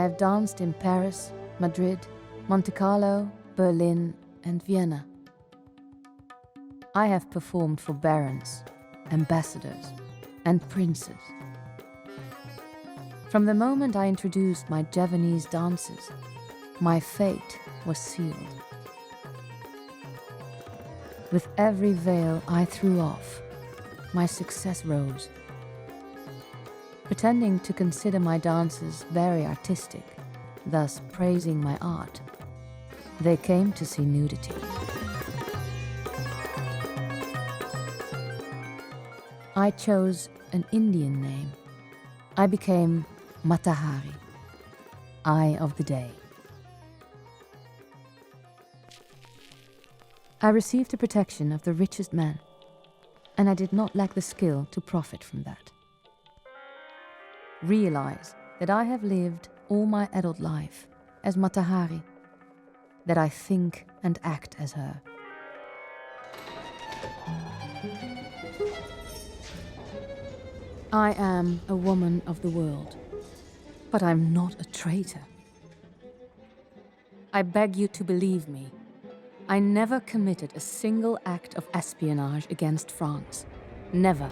have danced in Paris, Madrid, Monte Carlo, Berlin, and Vienna. I have performed for barons, ambassadors, and princes. From the moment I introduced my Javanese dances, my fate was sealed. With every veil I threw off, my success rose. Pretending to consider my dances very artistic, thus praising my art, they came to see nudity. I chose an Indian name. I became Matahari, Eye of the Day. I received the protection of the richest men, and I did not lack the skill to profit from that. Realize that I have lived all my adult life as Matahari, that I think and act as her. I am a woman of the world, but I'm not a traitor. I beg you to believe me. I never committed a single act of espionage against France. Never.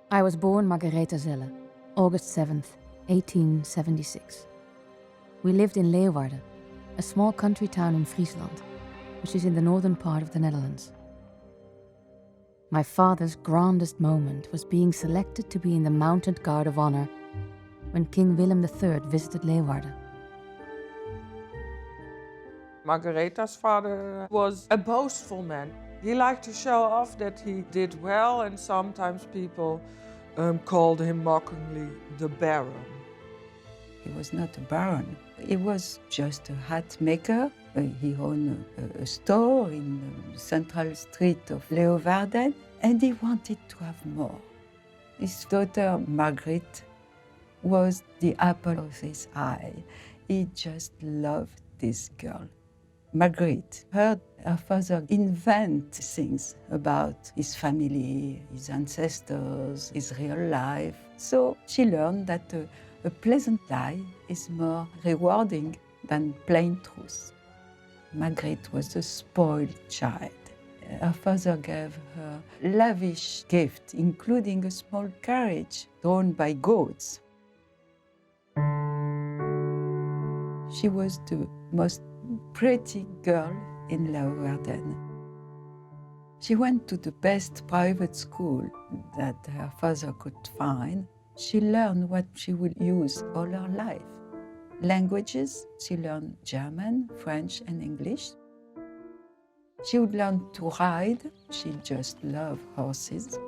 I was born Margaretha Zelle, August 7th, 1876. We lived in Leeuwarden, a small country town in Friesland, which is in the northern part of the Netherlands. My father's grandest moment was being selected to be in the Mounted Guard of Honor when King Willem III visited Leeuwarden. Margaretha's father was a boastful man. He liked to show off that he did well, and sometimes people called him mockingly the Baron. He was not a baron. He was just a hat maker. He owned a store in the central street of Leeuwarden, and he wanted to have more. His daughter, Margaret, was the apple of his eye. He just loved this girl. Margaret heard her father invent things about his family, his ancestors, his real life. So she learned that a pleasant lie is more rewarding than plain truth. Margaret was a spoiled child. Her father gave her lavish gifts, including a small carriage drawn by goats. She was the most pretty girl in Leeuwarden. She went to the best private school that her father could find. She learned what she would use all her life. Languages, she learned German, French, and English. She would learn to ride. She just loved horses.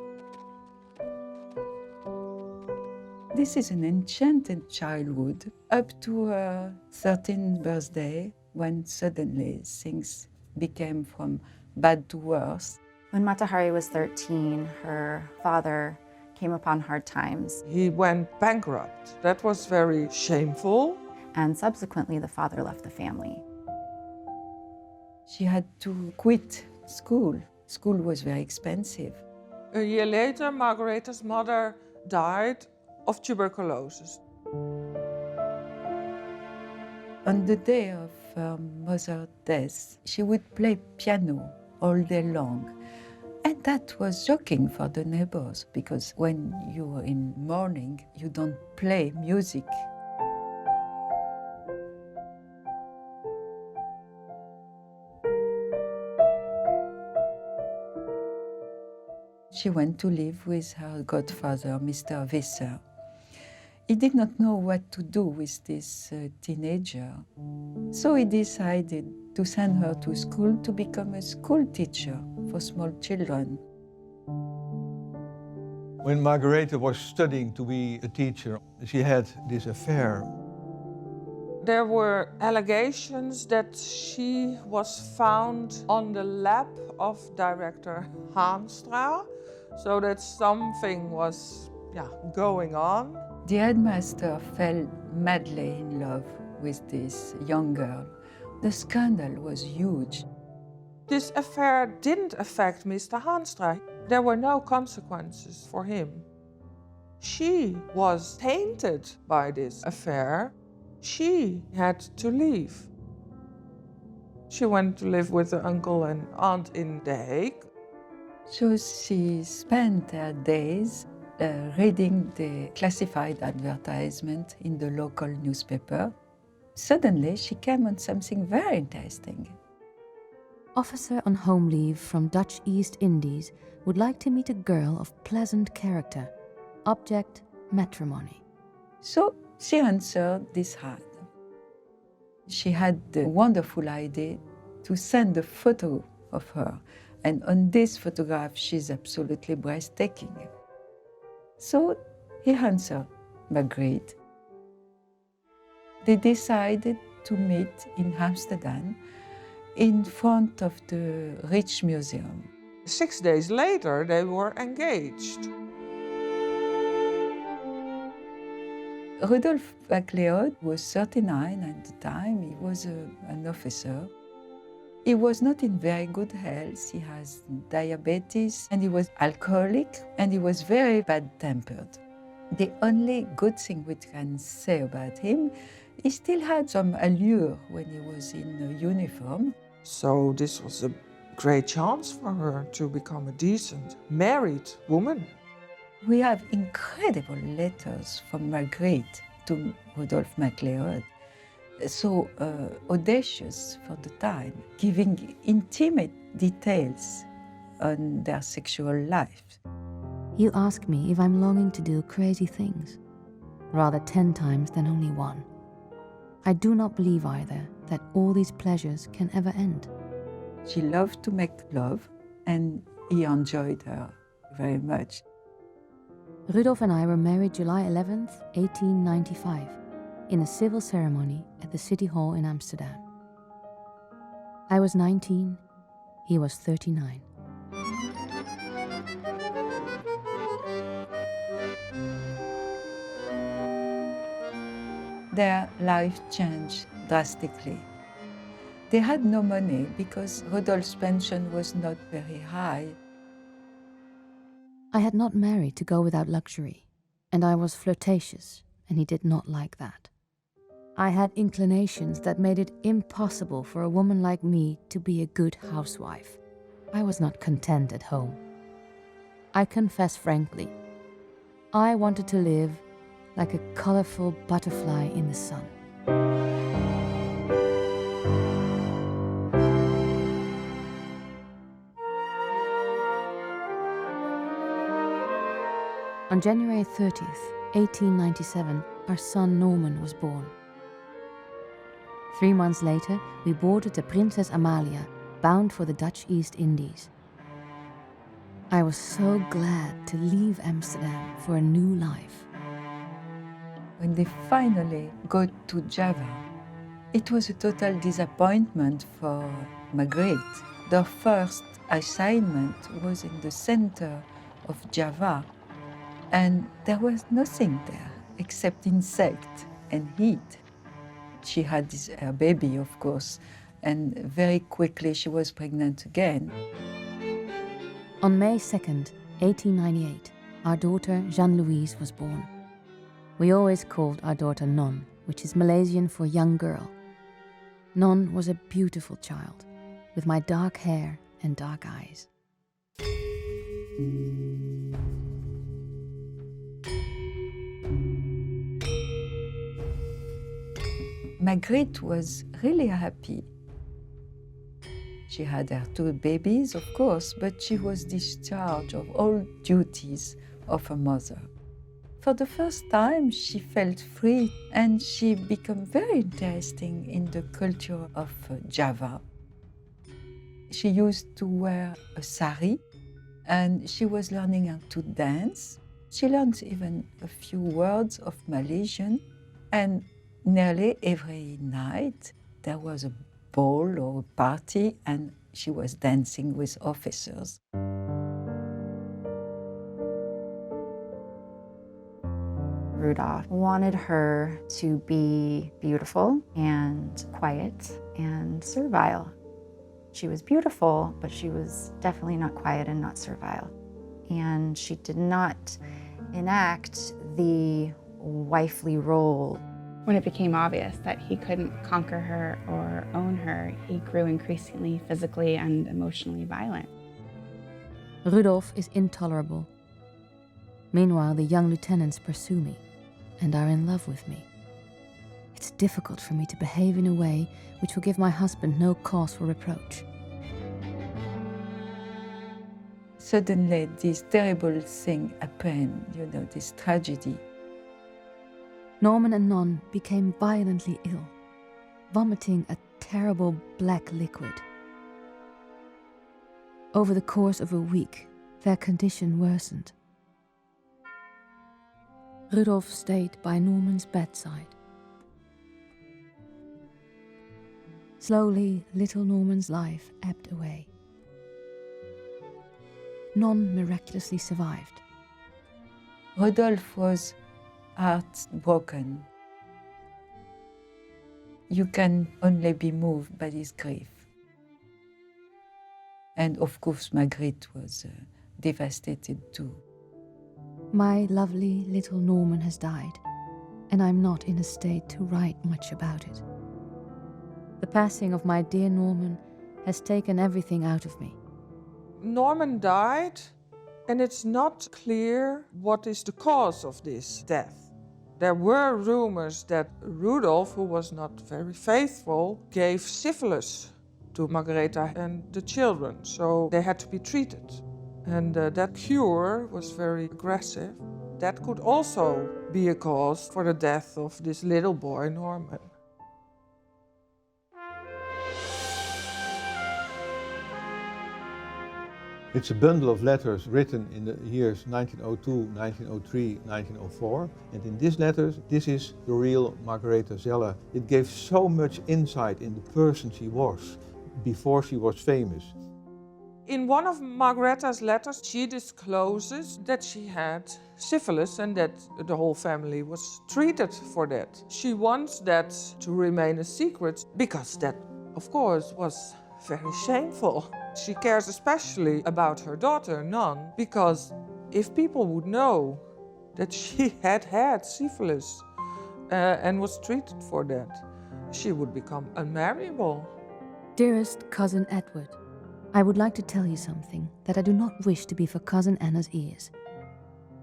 This is an enchanted childhood up to her 13th birthday, when suddenly things became from bad to worse. When Matahari was 13, her father came upon hard times. He went bankrupt. That was very shameful. And subsequently, the father left the family. She had to quit school. School was very expensive. A year later, Margaretha's mother died of tuberculosis. On the day of her mother's death, she would play piano all day long. And that was shocking for the neighbors, because when you're in mourning, you don't play music. She went to live with her godfather, Mr. Visser. He did not know what to do with this teenager, so he decided to send her to school to become a school teacher for small children. When Margaretha was studying to be a teacher, she had this affair. There were allegations that she was found on the lap of director Haanstra, so that something was going on. The headmaster fell madly in love with this young girl. The scandal was huge. This affair didn't affect Mr. Haanstra. There were no consequences for him. She was tainted by this affair. She had to leave. She went to live with her uncle and aunt in The Hague. So she spent her days reading the classified advertisement in the local newspaper. Suddenly, she came on something very interesting. Officer on home leave from Dutch East Indies would like to meet a girl of pleasant character. Object, matrimony. So she answered this ad. She had the wonderful idea to send a photo of her. And on this photograph, she's absolutely breathtaking. So he answered Margaretha. They decided to meet in Amsterdam in front of the Rijksmuseum. 6 days later, they were engaged. Rudolf Machiel was 39 at the time. He was an officer. He was not in very good health. He has diabetes, and he was alcoholic, and he was very bad-tempered. The only good thing we can say about him, he still had some allure when he was in a uniform. So this was a great chance for her to become a decent, married woman. We have incredible letters from Margaretha to Rudolf Machiel. So audacious for the time, giving intimate details on their sexual life. You ask me if I'm longing to do crazy things. Rather 10 times than only one. I do not believe either that all these pleasures can ever end. She loved to make love, and he enjoyed her very much. Rudolf and I were married July 11th, 1895, in a civil ceremony at the City Hall in Amsterdam. I was 19, he was 39. Their life changed drastically. They had no money because Rudolf's pension was not very high. I had not married to go without luxury, and I was flirtatious, and he did not like that. I had inclinations that made it impossible for a woman like me to be a good housewife. I was not content at home. I confess frankly, I wanted to live like a colorful butterfly in the sun. On January 30th, 1897, our son Norman was born. 3 months later, we boarded the Princess Amalia, bound for the Dutch East Indies. I was so glad to leave Amsterdam for a new life. When they finally got to Java, it was a total disappointment for Margaretha. Their first assignment was in the center of Java, and there was nothing there except insect and heat. She had her baby, of course, And very quickly she was pregnant again. On May 2nd, 1898, our daughter Jeanne-Louise was born. We always called our daughter Non, which is Malaysian for young girl. Non was a beautiful child, with my dark hair and dark eyes. Margarethe was really happy. She had her 2 babies, of course, but she was discharged of all duties of a mother. For the first time, she felt free and she became very interesting in the culture of Java. She used to wear a sari and she was learning how to dance. She learned even a few words of Malaysian, and nearly every night there was a ball or a party and she was dancing with officers. Rudolph wanted her to be beautiful and quiet and servile. She was beautiful, but she was definitely not quiet and not servile. And she did not enact the wifely role. When it became obvious that he couldn't conquer her or own her, he grew increasingly physically and emotionally violent. Rudolph is intolerable. Meanwhile, the young lieutenants pursue me and are in love with me. It's difficult for me to behave in a way which will give my husband no cause for reproach. Suddenly, this terrible thing happened, this tragedy. Norman and Non became violently ill, vomiting a terrible black liquid. Over the course of a week, their condition worsened. Rudolph stayed by Norman's bedside. Slowly, little Norman's life ebbed away. Non miraculously survived. Rudolph was heartbroken. You can only be moved by his grief. And of course, Margarethe was devastated too. My lovely little Norman has died, and I'm not in a state to write much about it. The passing of my dear Norman has taken everything out of me. Norman died, and it's not clear what is the cause of this death. There were rumors that Rudolph, who was not very faithful, gave syphilis to Margaretha and the children, so they had to be treated. And that cure was very aggressive. That could also be a cause for the death of this little boy, Norman. It's a bundle of letters written in the years 1902, 1903, 1904. And in these letters, this is the real Margaretha Zelle. It gave so much insight in the person she was before she was famous. In one of Margaretha's letters, she discloses that she had syphilis and that the whole family was treated for that. She wants that to remain a secret because that, of course, was very shameful. She cares especially about her daughter, Non, because if people would know that she had syphilis and was treated for that, she would become unmarriable. Dearest Cousin Edward, I would like to tell you something that I do not wish to be for Cousin Anna's ears.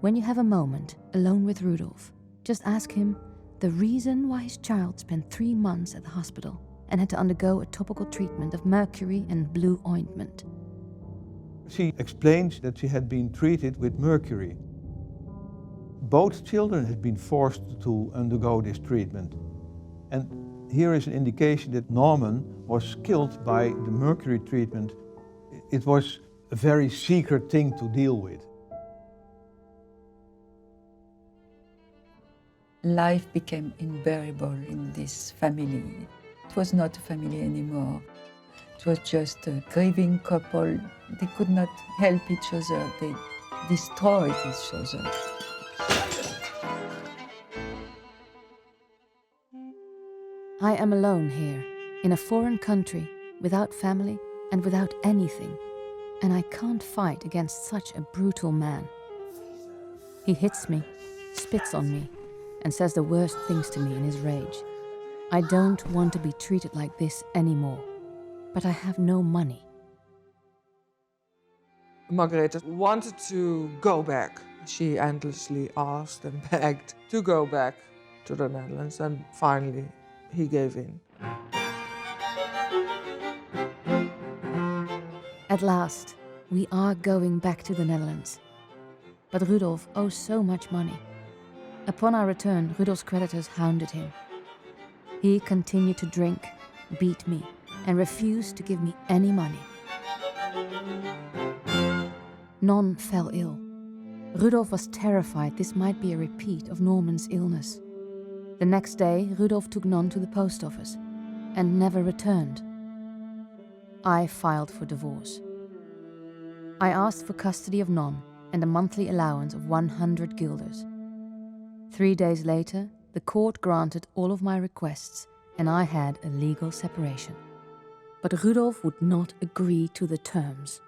When you have a moment alone with Rudolph, just ask him the reason why his child spent 3 months at the hospital and had to undergo a topical treatment of mercury and blue ointment. She explains that she had been treated with mercury. Both children had been forced to undergo this treatment. And here is an indication that Norman was killed by the mercury treatment. It was a very secret thing to deal with. Life became unbearable in this family. It was not a family anymore. It was just a grieving couple. They could not help each other. They destroyed each other. I am alone here, in a foreign country, without family and without anything, and I can't fight against such a brutal man. He hits me, spits on me, and says the worst things to me in his rage. I don't want to be treated like this anymore, but I have no money. Margaretha wanted to go back. She endlessly asked and begged to go back to the Netherlands, and finally he gave in. At last, we are going back to the Netherlands. But Rudolf owes so much money. Upon our return, Rudolf's creditors hounded him. He continued to drink, beat me, and refused to give me any money. Non fell ill. Rudolf was terrified this might be a repeat of Norman's illness. The next day, Rudolf took Non to the post office and never returned. I filed for divorce. I asked for custody of Non and a monthly allowance of 100 guilders. 3 days later, the court granted all of my requests and I had a legal separation. But Rudolf would not agree to the terms.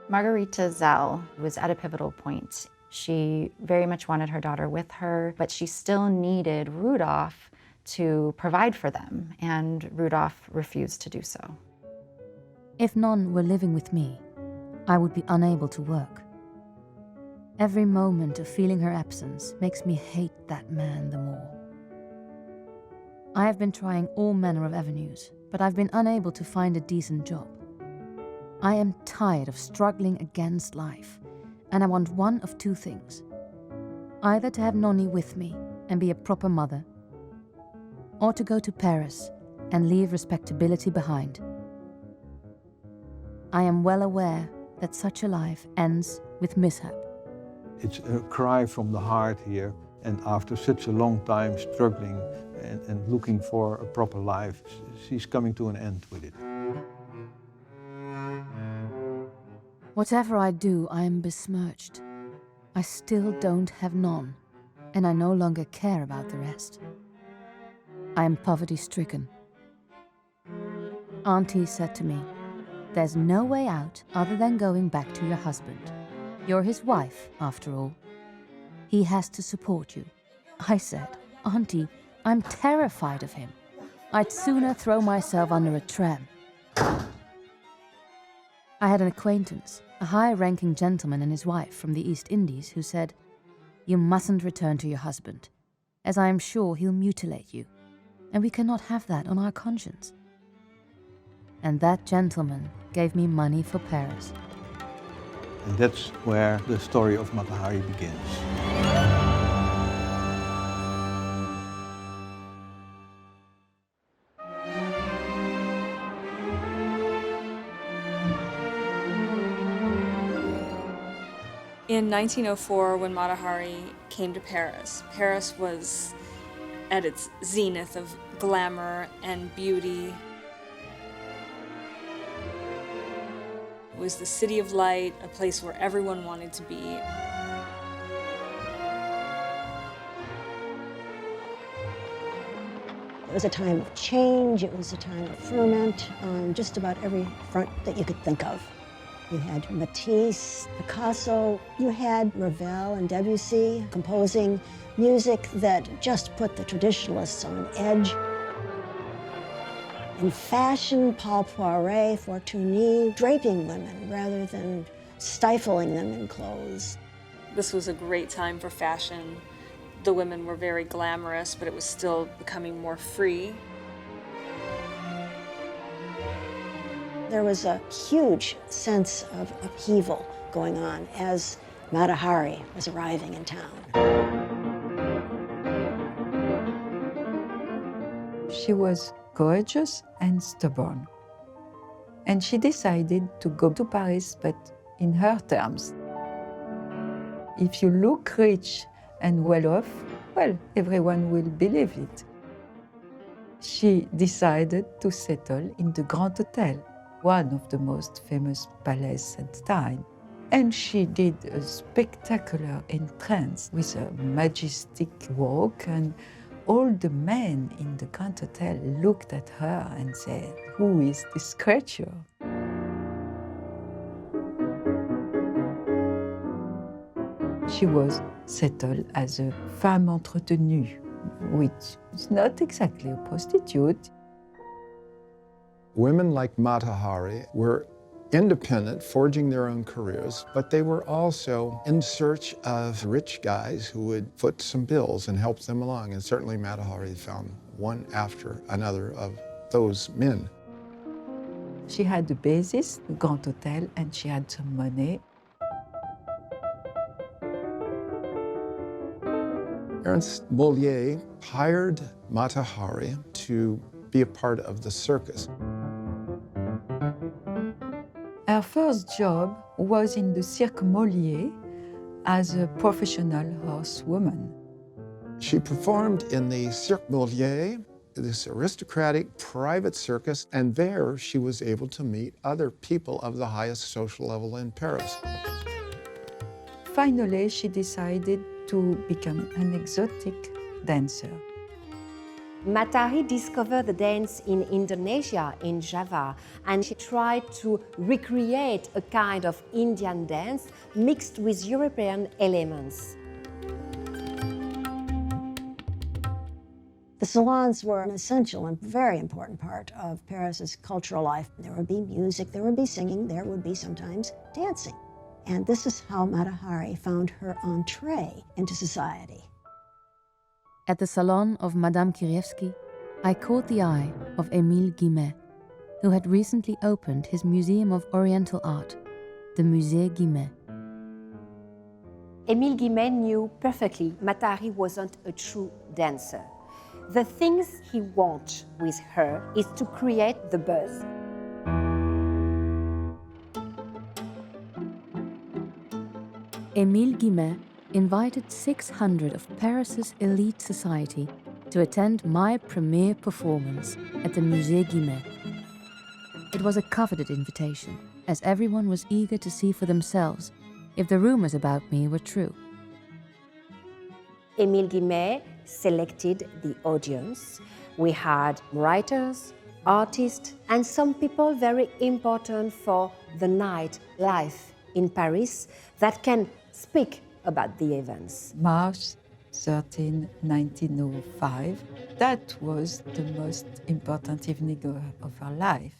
Margaretha Zelle was at a pivotal point. She very much wanted her daughter with her, but she still needed Rudolf to provide for them, and Rudolf refused to do so. If Non were living with me, I would be unable to work. Every moment of feeling her absence makes me hate that man the more. I have been trying all manner of avenues, but I've been unable to find a decent job. I am tired of struggling against life, and I want one of two things. Either to have Nonnie with me and be a proper mother, or to go to Paris and leave respectability behind. I am well aware that such a life ends with mishap. It's a cry from the heart here, and after such a long time struggling and looking for a proper life, she's coming to an end with it. Whatever I do, I am besmirched. I still don't have Non, and I no longer care about the rest. I am poverty-stricken. Auntie said to me, "There's no way out other than going back to your husband. You're his wife, after all. He has to support you." I said, "Auntie, I'm terrified of him. I'd sooner throw myself under a tram." I had an acquaintance, a high-ranking gentleman and his wife from the East Indies, who said, "You mustn't return to your husband, as I am sure he'll mutilate you, and we cannot have that on our conscience." And that gentleman gave me money for Paris. And that's where the story of Mata Hari begins. In 1904, when Mata Hari came to Paris, Paris was at its zenith of glamour and beauty. It was the city of light, a place where everyone wanted to be. It was a time of change, it was a time of ferment on just about every front that you could think of. You had Matisse, Picasso, you had Ravel and Debussy composing music that just put the traditionalists on edge. In fashion, Paul Poiret, Fortuny, draping women rather than stifling them in clothes. This was a great time for fashion. The women were very glamorous, but it was still becoming more free. There was a huge sense of upheaval going on as Mata Hari was arriving in town. She was courageous and stubborn. And she decided to go to Paris, but in her terms. If you look rich and well off, well, everyone will believe it. She decided to settle in the Grand Hotel, one of the most famous palaces at the time. And she did a spectacular entrance with a majestic walk and all the men in the Grand Hotel looked at her and said, "Who is this creature?" She was settled as a femme entretenue, which is not exactly a prostitute. Women like Mata Hari were independent, forging their own careers, but they were also in search of rich guys who would foot some bills and help them along. And certainly Mata Hari found one after another of those men. She had the basis, the Grand Hotel, and she had some money. Ernst Mollier hired Mata Hari to be a part of the circus. Her first job was in the Cirque Mollier as a professional horsewoman. She performed in the Cirque Mollier, this aristocratic private circus, and there she was able to meet other people of the highest social level in Paris. Finally, she decided to become an exotic dancer. Matahari discovered the dance in Indonesia, in Java, and she tried to recreate a kind of Indian dance mixed with European elements. The salons were an essential and very important part of Paris's cultural life. There would be music, there would be singing, there would be sometimes dancing. And this is how Mata Hari found her entree into society. At the salon of Madame Kirievsky, I caught the eye of Émile Guimet, who had recently opened his Museum of Oriental Art, the Musée Guimet. Émile Guimet knew perfectly Matahari wasn't a true dancer. The things he wants with her is to create the buzz. Émile Guimet invited 600 of Paris's elite society to attend my premiere performance at the Musée Guimet. It was a coveted invitation, as everyone was eager to see for themselves if the rumors about me were true. Émile Guimet selected the audience. We had writers, artists, and some people very important for the night life in Paris that can speak about the events. March 13, 1905. That was the most important evening of her life.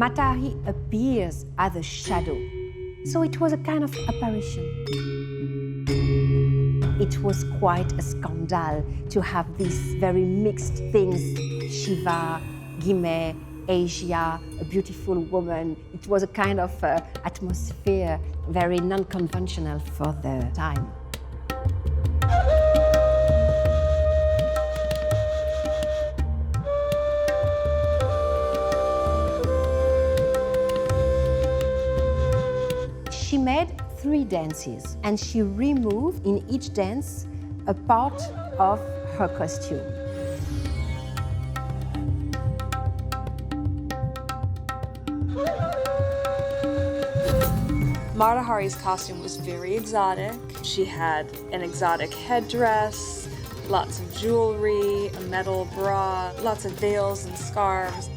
Matahari appears as a shadow, so it was a kind of apparition. It was quite a scandal to have these very mixed things, Shiva, Guimet, Asia, a beautiful woman. It was a kind of atmosphere, very non-conventional for the time. She made 3 dances, and she removed in each dance a part of her costume. Mata Hari's costume was very exotic. She had an exotic headdress, lots of jewelry, a metal bra, lots of veils and scarves.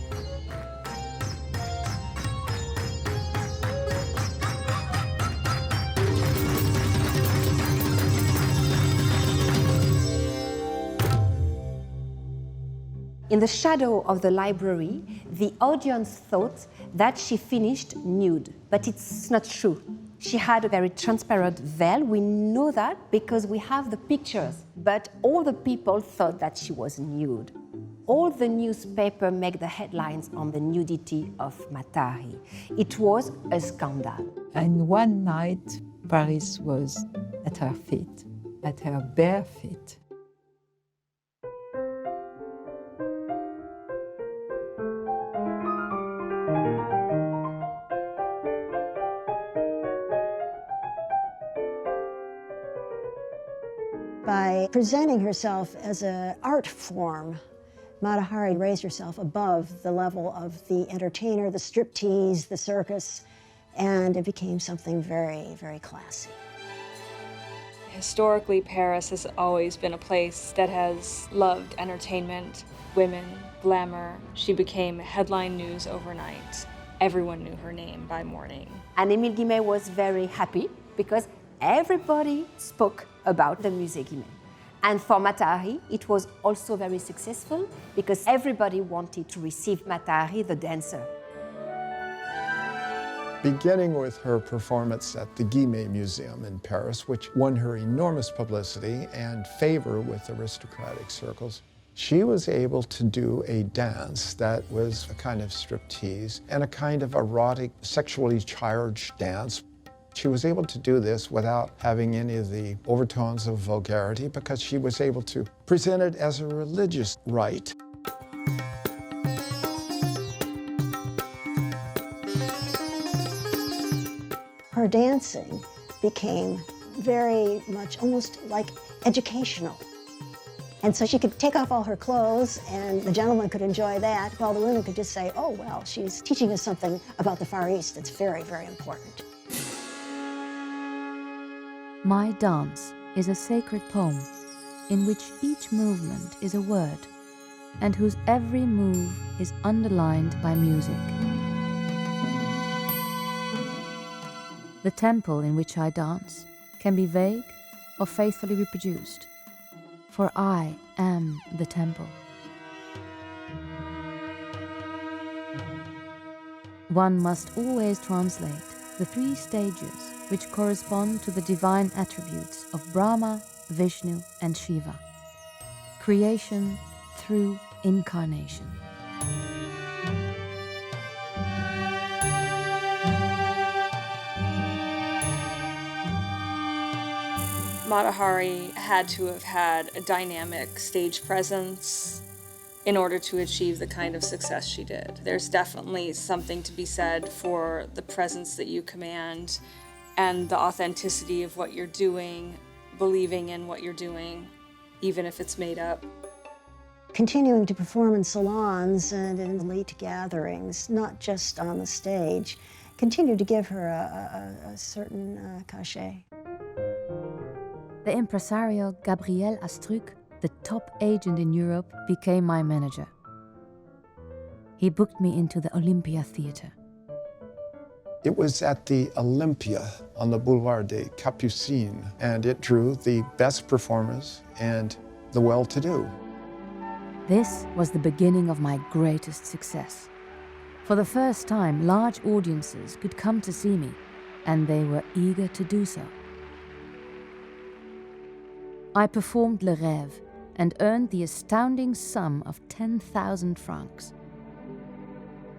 In the shadow of the library, the audience thought that she finished nude, but it's not true. She had a very transparent veil. We know that because we have the pictures, but all the people thought that she was nude. All the newspapers make the headlines on the nudity of Matahari. It was a scandal. And one night, Paris was at her feet, at her bare feet. by presenting herself as an art form. Mata Hari raised herself above the level of the entertainer, the striptease, the circus, and it became something very, very classy. Historically, Paris has always been a place that has loved entertainment, women, glamour. She became headline news overnight. Everyone knew her name by morning. And Émile Guimet was very happy because everybody spoke about the Musée Guimet. And for Mata Hari, it was also very successful because everybody wanted to receive Mata Hari, the dancer. Beginning with her performance at the Guimet Museum in Paris, which won her enormous publicity and favor with aristocratic circles, she was able to do a dance that was a kind of striptease and a kind of erotic, sexually charged dance. She was able to do this without having any of the overtones of vulgarity because she was able to present it as a religious rite. Her dancing became very much almost like educational. And so she could take off all her clothes and the gentleman could enjoy that, while the women could just say, oh, well, she's teaching us something about the Far East that's very, very important. My Dance is a sacred poem in which each movement is a word and whose every move is underlined by music. The temple in which I dance can be vague or faithfully reproduced, for I am the temple. One must always translate the three stages which correspond to the divine attributes of Brahma, Vishnu, and Shiva. Creation through incarnation. Mata Hari had to have had a dynamic stage presence in order to achieve the kind of success she did. There's definitely something to be said for the presence that you command and the authenticity of what you're doing, believing in what you're doing, even if it's made up. Continuing to perform in salons and in elite gatherings, not just on the stage, continued to give her a certain cachet. The impresario Gabriel Astruc, the top agent in Europe, became my manager. He booked me into the Olympia Theatre. It was at the Olympia on the Boulevard des Capucines, and it drew the best performers and the well-to-do. This was the beginning of my greatest success. For the first time, large audiences could come to see me, and they were eager to do so. I performed Le Rêve and earned the astounding sum of 10,000 francs.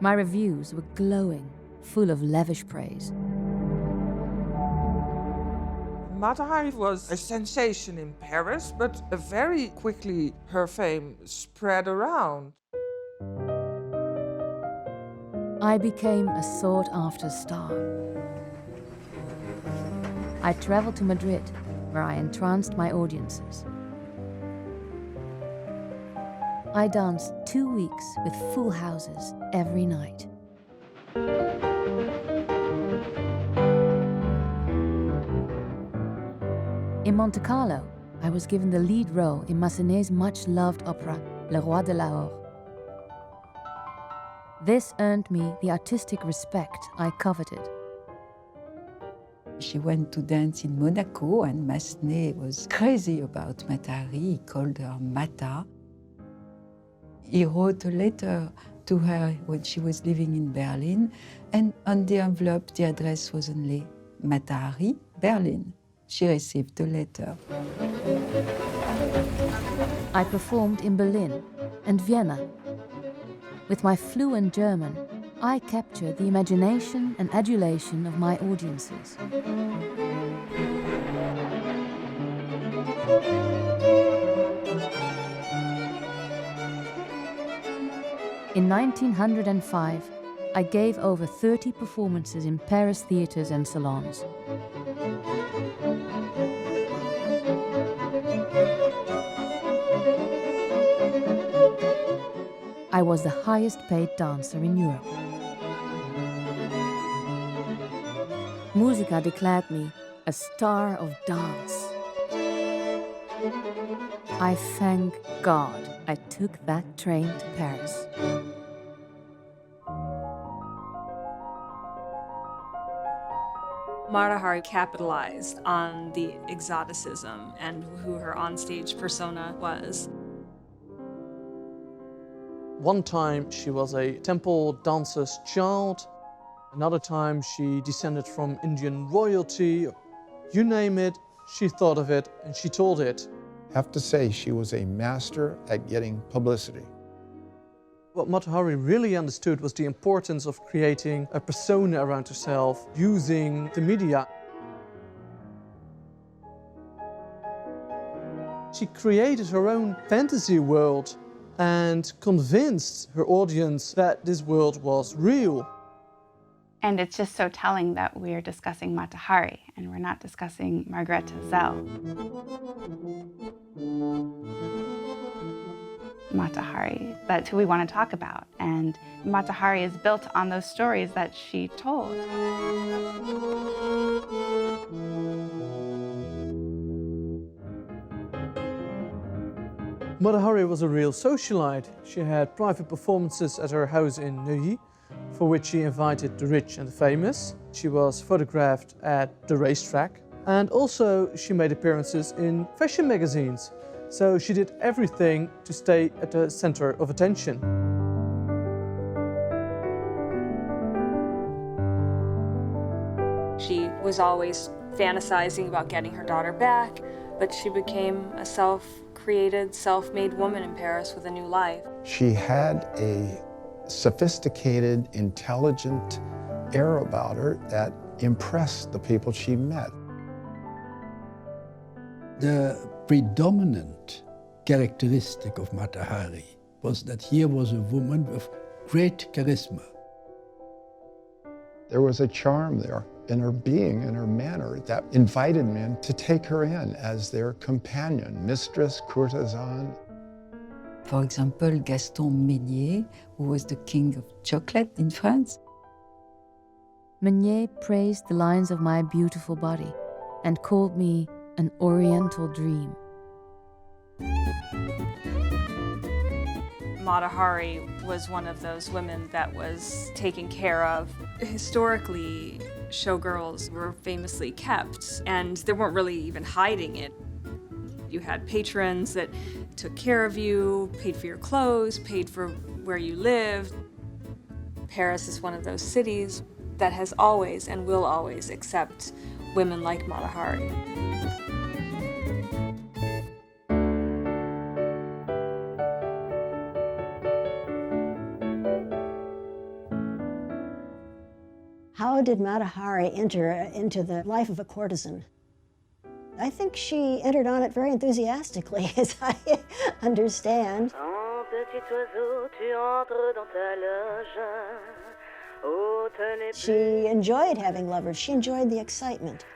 My reviews were glowing, full of lavish praise. Mata Hari was a sensation in Paris, but very quickly her fame spread around. I became a sought-after star. I traveled to Madrid, where I entranced my audiences. I danced 2 weeks with full houses every night. In Monte Carlo, I was given the lead role in Massenet's much-loved opera, Le Roi de Lahore. This earned me the artistic respect I coveted. She went to dance in Monaco, and Massenet was crazy about Mata Hari. He called her Mata. He wrote a letter to her when she was living in Berlin, and on the envelope the address was only Mata Hari, Berlin. She received the letter. I performed in Berlin and Vienna. With my fluent German, I captured the imagination and adulation of my audiences. In 1905, I gave over 30 performances in Paris theatres and salons. I was the highest paid dancer in Europe. Musica declared me a star of dance. I thank God I took that train to Paris. Mata Hari capitalized on the exoticism and who her onstage persona was. One time she was a temple dancer's child. Another time she descended from Indian royalty. You name it, she thought of it and she told it. I have to say she was a master at getting publicity. What Mata Hari really understood was the importance of creating a persona around herself using the media. She created her own fantasy world and convinced her audience that this world was real. And it's just so telling that we're discussing Mata Hari and we're not discussing Margaretha Zelle. Mata Hari, that's who we want to talk about. And Mata Hari is built on those stories that she told. Mata Hari was a real socialite. She had private performances at her house in Neuilly, for which she invited the rich and the famous. She was photographed at the racetrack, and also she made appearances in fashion magazines. So she did everything to stay at the center of attention. She was always fantasizing about getting her daughter back, but she became a self-created, self-made woman in Paris with a new life. She had a sophisticated, intelligent air about her that impressed the people she met. The predominant characteristic of Mata Hari was that here was a woman with great charisma. There was a charm there in her being, in her manner, that invited men to take her in as their companion, mistress, courtesan. For example, Gaston Meunier, who was the king of chocolate in France. Meunier praised the lines of my beautiful body and called me an oriental dream. Mata Hari was one of those women that was taken care of. Historically, showgirls were famously kept, and they weren't really even hiding it. You had patrons that took care of you, paid for your clothes, paid for where you lived. Paris is one of those cities that has always and will always accept women like Mata Hari. How did Mata Hari enter into the life of a courtesan? I think she entered on it very enthusiastically, as I understand. She enjoyed having lovers. She enjoyed the excitement.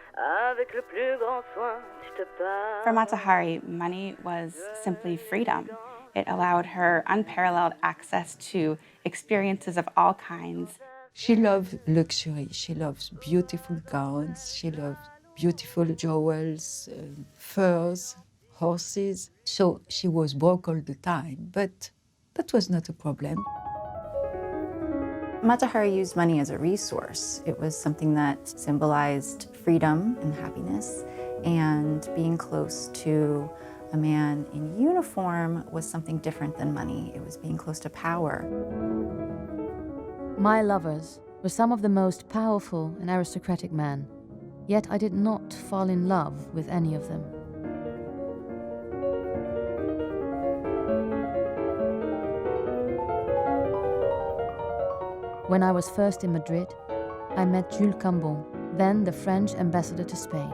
For Mata Hari, money was simply freedom. It allowed her unparalleled access to experiences of all kinds. She loved luxury. She loves beautiful gowns. She loved beautiful jewels, furs, horses. So she was broke all the time, but that was not a problem. Mata Hari used money as a resource. It was something that symbolized freedom and happiness, and being close to a man in uniform was something different than money. It was being close to power. My lovers were some of the most powerful and aristocratic men, yet I did not fall in love with any of them. When I was first in Madrid, I met Jules Cambon, then the French ambassador to Spain.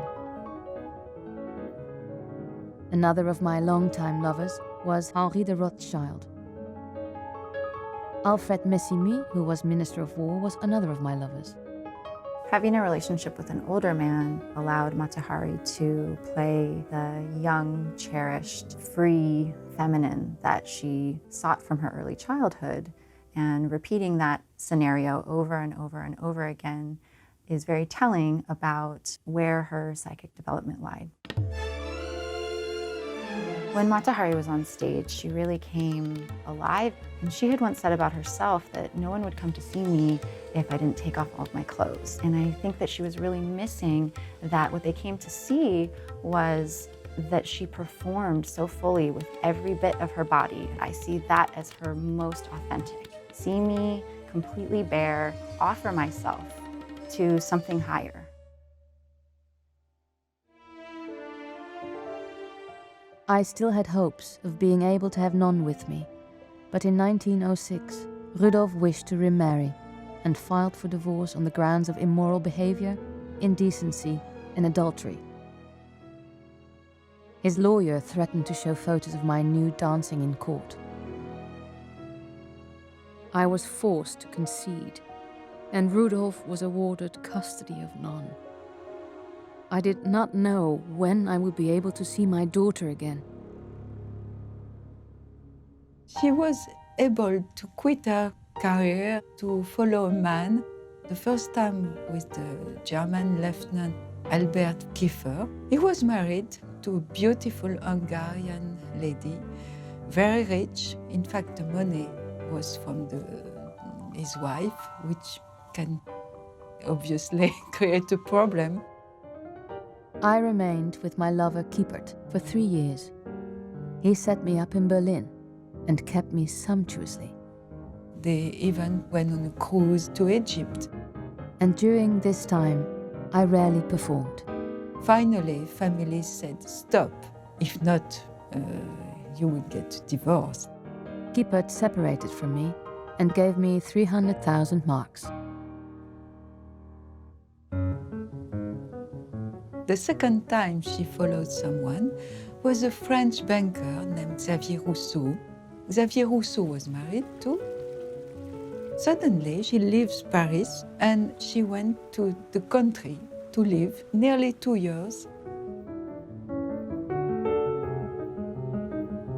Another of my longtime lovers was Henri de Rothschild. Alfred Messimy, who was Minister of War, was another of my lovers. Having a relationship with an older man allowed Matahari to play the young, cherished, free feminine that she sought from her early childhood. And repeating that scenario over and over and over again is very telling about where her psychic development lied. When Matahari was on stage, she really came alive. And she had once said about herself that no one would come to see me if I didn't take off all of my clothes. And I think that she was really missing that what they came to see was that she performed so fully with every bit of her body. I see that as her most authentic. See me completely bare, offer myself to something higher. I still had hopes of being able to have none with me, but in 1906, Rudolf wished to remarry and filed for divorce on the grounds of immoral behavior, indecency, and adultery. His lawyer threatened to show photos of my nude dancing in court. I was forced to concede, and Rudolf was awarded custody of none. I did not know when I would be able to see my daughter again. She was able to quit her career to follow a man, the first time with the German Lieutenant Albert Kiefer. He was married to a beautiful Hungarian lady, very rich. In fact, the money was from his wife, which can obviously create a problem. I remained with my lover Kiepert for 3 years. He set me up in Berlin and kept me sumptuously. They even went on a cruise to Egypt. And during this time, I rarely performed. Finally, families said, stop. If not, you will get divorced. Kiepert separated from me and gave me 300,000 marks. The second time she followed someone was a French banker named Xavier Rousseau. Xavier Rousseau was married too. Suddenly, she leaves Paris and she went to the country to live nearly 2 years.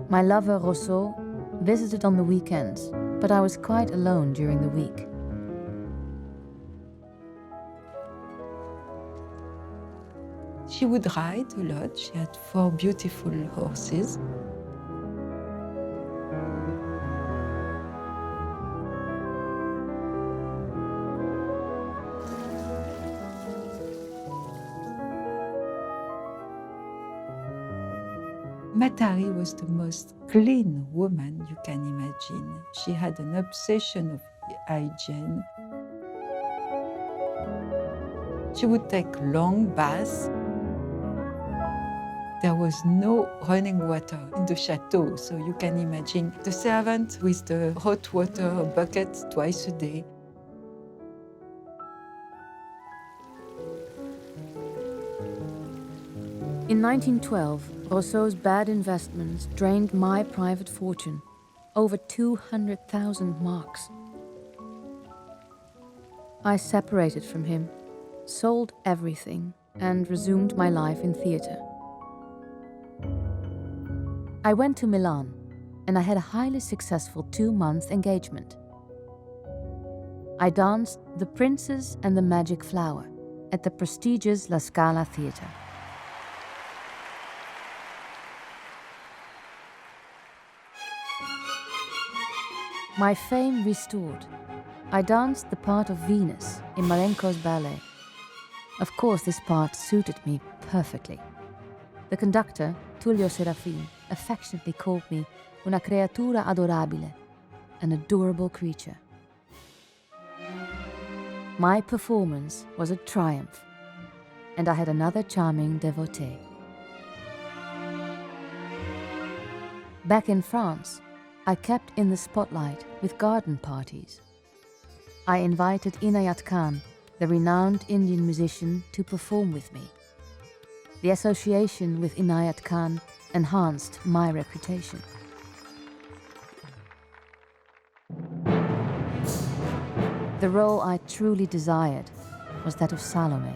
My lover Rousseau visited on the weekends, but I was quite alone during the week. She would ride a lot. She had 4 beautiful horses. Matahari was the most clean woman you can imagine. She had an obsession of hygiene. She would take long baths. There was no running water in the chateau, so you can imagine the servant with the hot water bucket twice a day. In 1912, Rousseau's bad investments drained my private fortune, over 200,000 marks. I separated from him, sold everything, and resumed my life in theatre. I went to Milan, and I had a highly successful 2-month engagement. I danced The Princess and the Magic Flower at the prestigious La Scala Theatre. My fame restored. I danced the part of Venus in Marenko's ballet. Of course, this part suited me perfectly. The conductor, Tullio Serafin, affectionately called me una creatura adorabile, an adorable creature. My performance was a triumph, and I had another charming devotee. Back in France, I kept in the spotlight with garden parties. I invited Inayat Khan, the renowned Indian musician, to perform with me. The association with Inayat Khan enhanced my reputation. The role I truly desired was that of Salome.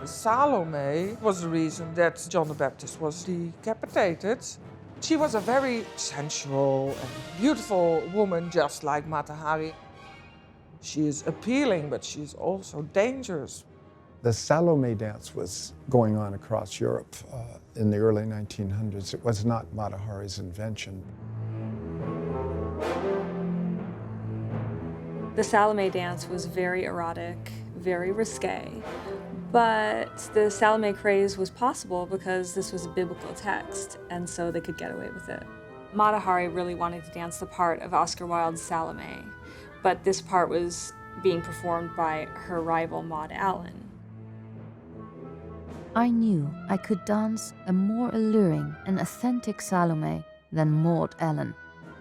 Salome was the reason that John the Baptist was decapitated. She was a very sensual and beautiful woman, just like Mata Hari. She is appealing, but she is also dangerous. The Salome dance was going on across Europe in the early 1900s. It was not Mata Hari's invention. The Salome dance was very erotic, very risque, but the Salome craze was possible because this was a biblical text, and so they could get away with it. Mata Hari really wanted to dance the part of Oscar Wilde's Salome, but this part was being performed by her rival Maud Allen. I knew I could dance a more alluring and authentic Salome than Maud Allen,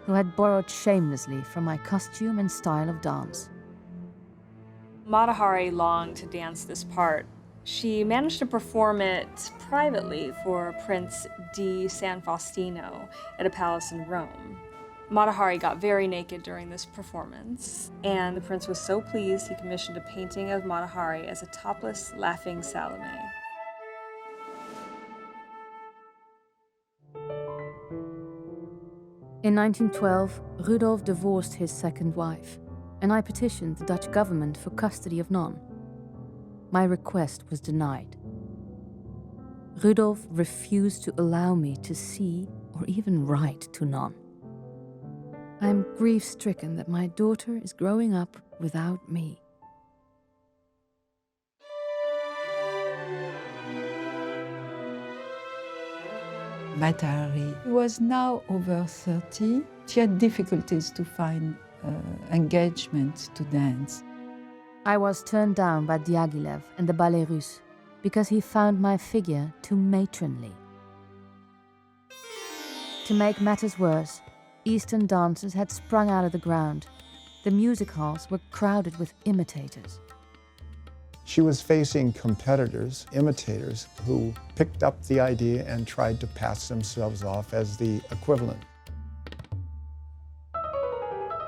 who had borrowed shamelessly from my costume and style of dance. Mata Hari longed to dance this part. She managed to perform it privately for Prince di San Faustino at a palace in Rome. Mata Hari got very naked during this performance, and the prince was so pleased he commissioned a painting of Mata Hari as a topless, laughing Salome. In 1912, Rudolf divorced his second wife, and I petitioned the Dutch government for custody of Non. My request was denied. Rudolf refused to allow me to see or even write to Non. I am grief-stricken that my daughter is growing up without me. Mata Hari was now over 30. She had difficulties to find engagement to dance. I was turned down by Diaghilev and the Ballet Russe because he found my figure too matronly. To make matters worse, Eastern dancers had sprung out of the ground. The music halls were crowded with imitators. She was facing competitors, imitators, who picked up the idea and tried to pass themselves off as the equivalent.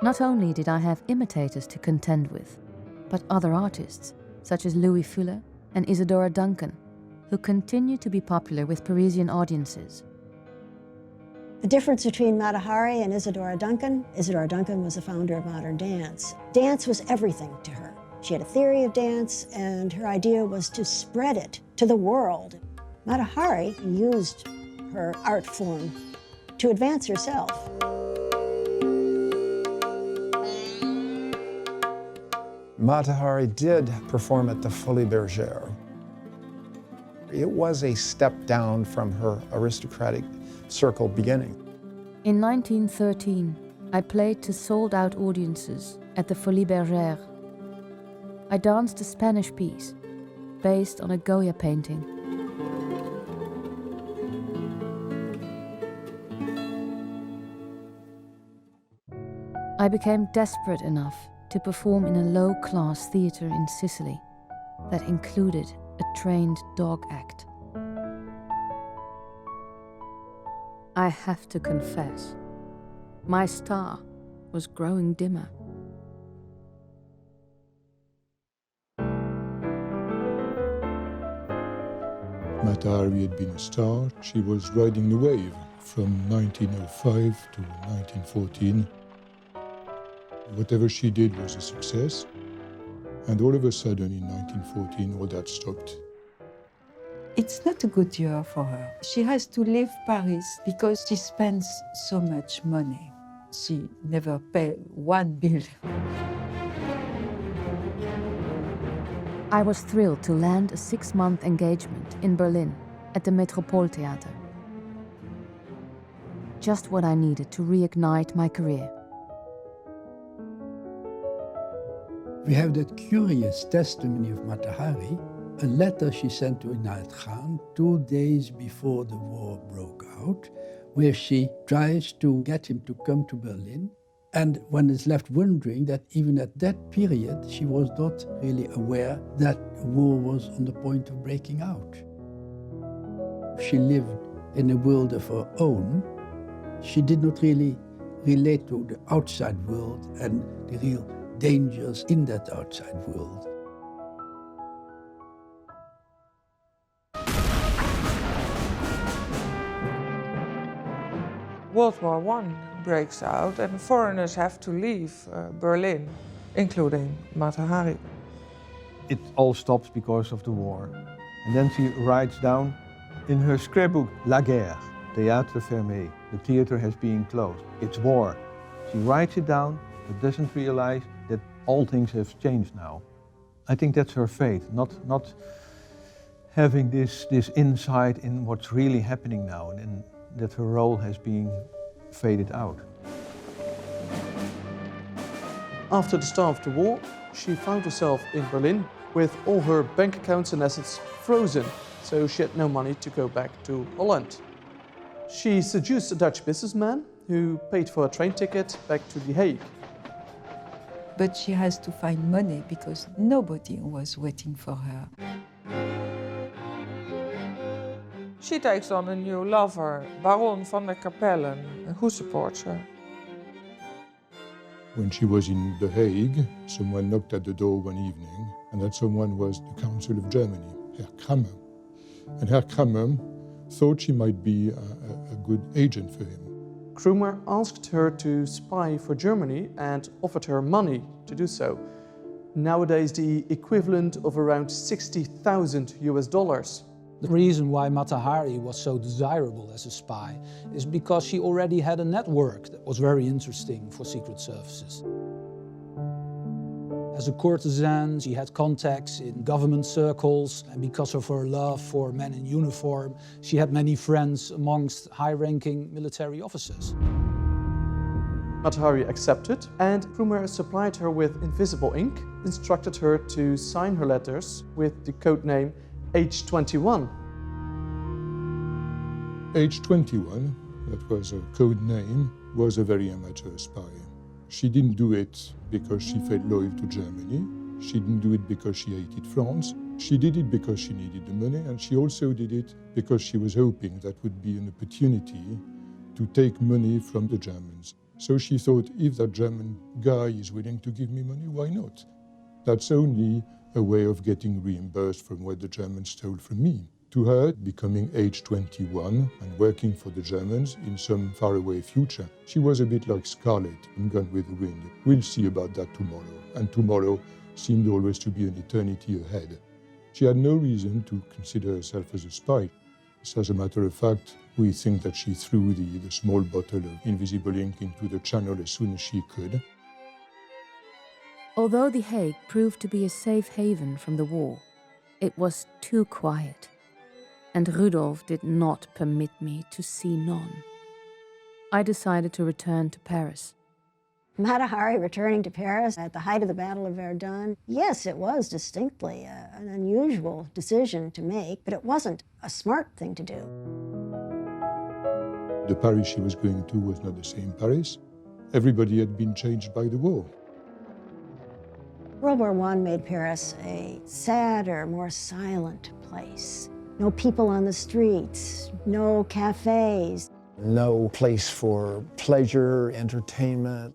Not only did I have imitators to contend with, but other artists, such as Louis Fuller and Isadora Duncan, who continued to be popular with Parisian audiences. The difference between Mata Hari and Isadora Duncan was the founder of modern dance. Dance was everything to her. She had a theory of dance, and her idea was to spread it to the world. Mata Hari used her art form to advance herself. Mata Hari did perform at the Folies Bergère. It was a step down from her aristocratic circle beginning. In 1913, I played to sold-out audiences at the Folies Bergère. I danced a Spanish piece based on a Goya painting. I became desperate enough to perform in a low-class theatre in Sicily that included a trained dog act. I have to confess, my star was growing dimmer. Mata Hari had been a star. She was riding the wave from 1905 to 1914. Whatever she did was a success. And all of a sudden, in 1914, all that stopped. It's not a good year for her. She has to leave Paris because she spends so much money. She never paid one bill. I was thrilled to land a 6-month engagement in Berlin at the Metropoltheater. Just what I needed to reignite my career. We have that curious testimony of Mata Hari, a letter she sent to Inayat Khan 2 days before the war broke out, where she tries to get him to come to Berlin. And one is left wondering that even at that period, she was not really aware that war was on the point of breaking out. She lived in a world of her own. She did not really relate to the outside world and the real dangers in that outside world. World War I breaks out and foreigners have to leave Berlin, including Mata Hari. It all stops because of the war. And then she writes down in her scrapbook, La guerre, théâtre fermé, the theater has been closed, it's war. She writes it down, but doesn't realize that all things have changed now. I think that's her fate, not having this insight in what's really happening now, and that her role has been faded out. After the start of the war, she found herself in Berlin with all her bank accounts and assets frozen, so she had no money to go back to Holland. She seduced a Dutch businessman who paid for a train ticket back to The Hague. But she has to find money because nobody was waiting for her. She takes on a new lover, Baron van der Capellen, who supports her. When she was in The Hague, someone knocked at the door one evening, and that someone was the Council of Germany, Herr Kramer. And Herr Kramer thought she might be a good agent for him. Kramer asked her to spy for Germany and offered her money to do so. Nowadays, the equivalent of around $60,000. The reason why Mata Hari was so desirable as a spy is because she already had a network that was very interesting for secret services. As a courtesan, she had contacts in government circles, and because of her love for men in uniform, she had many friends amongst high-ranking military officers. Mata Hari accepted, and Kramer supplied her with invisible ink, instructed her to sign her letters with the code name H21. H21, that was a code name, was a very amateur spy. She didn't do it because she felt loyal to Germany. She didn't do it because she hated France. She did it because she needed the money, and she also did it because she was hoping that would be an opportunity to take money from the Germans. So she thought, if that German guy is willing to give me money, why not? That's only a way of getting reimbursed from what the Germans stole from me. To her, becoming age 21 and working for the Germans in some faraway future, she was a bit like Scarlet in Gone with the Wind. We'll see about that tomorrow. And tomorrow seemed always to be an eternity ahead. She had no reason to consider herself as a spy. As a matter of fact, we think that she threw the small bottle of invisible ink into the channel as soon as she could. Although The Hague proved to be a safe haven from the war, it was too quiet, and Rudolf did not permit me to see none. I decided to return to Paris. Mata Hari returning to Paris at the height of the Battle of Verdun, yes, it was distinctly an unusual decision to make, but it wasn't a smart thing to do. The Paris she was going to was not the same Paris. Everybody had been changed by the war. World War I made Paris a sadder, more silent place. No people on the streets, no cafes. No place for pleasure, entertainment.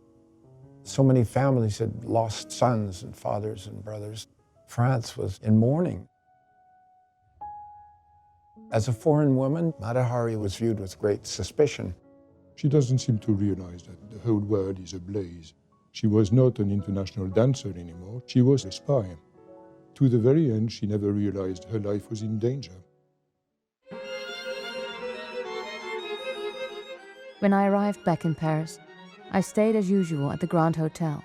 So many families had lost sons and fathers and brothers. France was in mourning. As a foreign woman, Mata Hari was viewed with great suspicion. She doesn't seem to realize that the whole world is ablaze. She was not an international dancer anymore. She was a spy. To the very end, she never realized her life was in danger. When I arrived back in Paris, I stayed as usual at the Grand Hotel.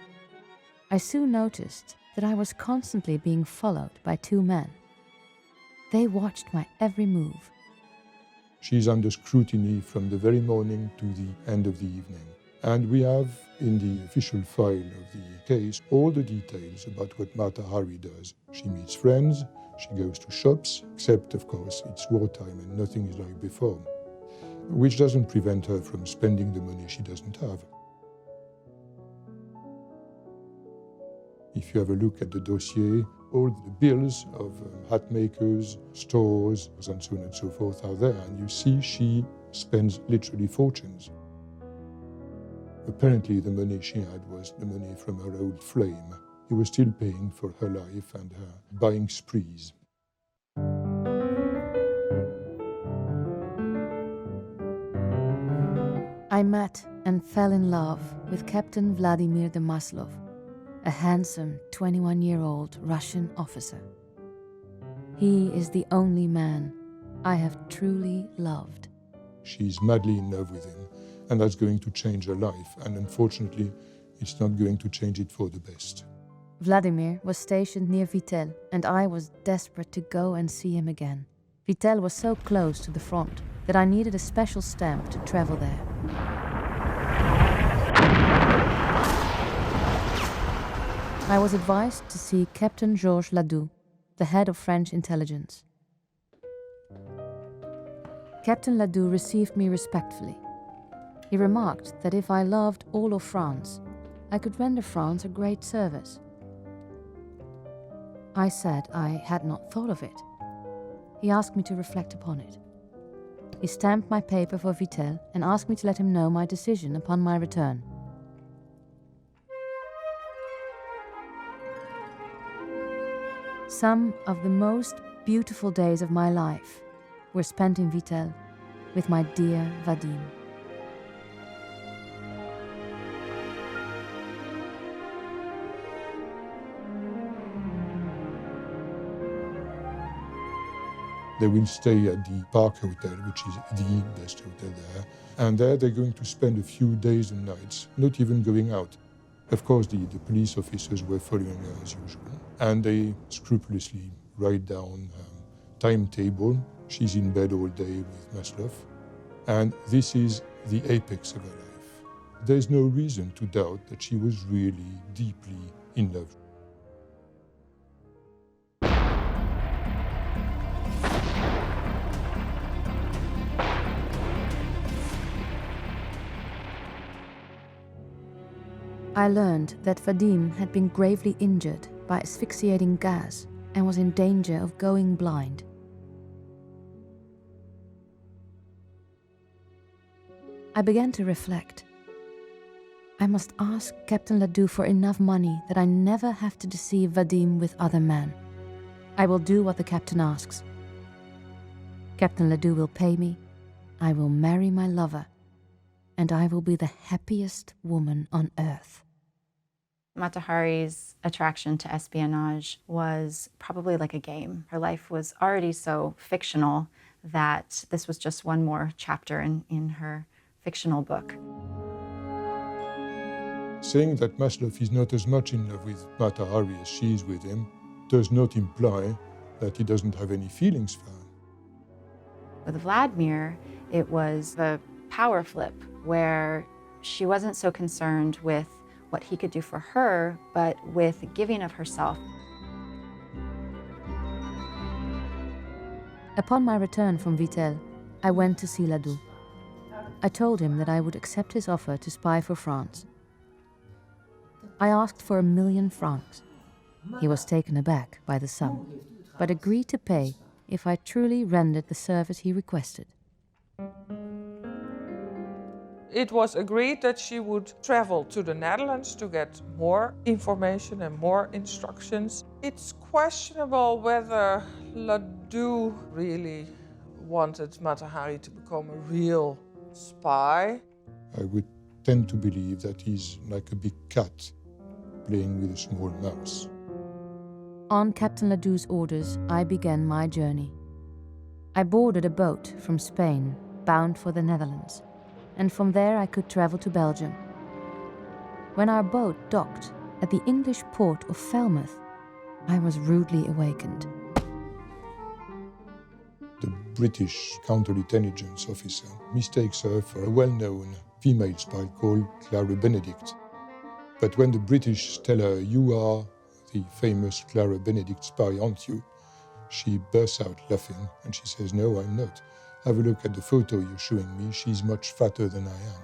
I soon noticed that I was constantly being followed by two men. They watched my every move. She's under scrutiny from the very morning to the end of the evening. And we have, in the official file of the case, all the details about what Mata Hari does. She meets friends, she goes to shops, except, of course, it's wartime and nothing is like before, which doesn't prevent her from spending the money she doesn't have. If you have a look at the dossier, all the bills of hat makers, stores, and so on and so forth are there, and you see she spends literally fortunes. Apparently the money she had was the money from her old flame. He was still paying for her life and her buying sprees. I met and fell in love with Captain Vladimir de Maslov, a handsome 21-year-old Russian officer. He is the only man I have truly loved. She's madly in love with him, and that's going to change her life, and unfortunately, it's not going to change it for the best. Vladimir was stationed near Vittel, and I was desperate to go and see him again. Vittel was so close to the front that I needed a special stamp to travel there. I was advised to see Captain Georges Ladoux, the head of French intelligence. Captain Ladoux received me respectfully. He remarked that if I loved all of France, I could render France a great service. I said I had not thought of it. He asked me to reflect upon it. He stamped my paper for Vittel and asked me to let him know my decision upon my return. Some of the most beautiful days of my life were spent in Vittel with my dear Vadim. They will stay at the Park Hotel, which is the best hotel there. And there they're going to spend a few days and nights, not even going out. Of course, the police officers were following her as usual. And they scrupulously write down a timetable. She's in bed all day with Maslov. And this is the apex of her life. There's no reason to doubt that she was really deeply in love. I learned that Vadim had been gravely injured by asphyxiating gas and was in danger of going blind. I began to reflect. I must ask Captain Ladoux for enough money that I never have to deceive Vadim with other men. I will do what the captain asks. Captain Ladoux will pay me, I will marry my lover, and I will be the happiest woman on earth. Mata Hari's attraction to espionage was probably like a game. Her life was already so fictional that this was just one more chapter in her fictional book. Saying that Maslov is not as much in love with Mata Hari as she is with him does not imply that he doesn't have any feelings for her. With Vladimir, it was the power flip where she wasn't so concerned with what he could do for her, but with giving of herself. Upon my return from Vittel, I went to see Ladoux. I told him that I would accept his offer to spy for France. I asked for 1 million francs. He was taken aback by the sum, but agreed to pay if I truly rendered the service he requested. It was agreed that she would travel to the Netherlands to get more information and more instructions. It's questionable whether Ladoux really wanted Mata Hari to become a real spy. I would tend to believe that he's like a big cat playing with a small mouse. On Captain Ladoux's orders, I began my journey. I boarded a boat from Spain, bound for the Netherlands, and from there I could travel to Belgium. When our boat docked at the English port of Falmouth, I was rudely awakened. The British counterintelligence officer mistakes her for a well-known female spy called Clara Benedict. But when the British tell her, "You are the famous Clara Benedict spy, aren't you?" she bursts out laughing and she says, "No, I'm not. Have a look at the photo you're showing me. She's much fatter than I am."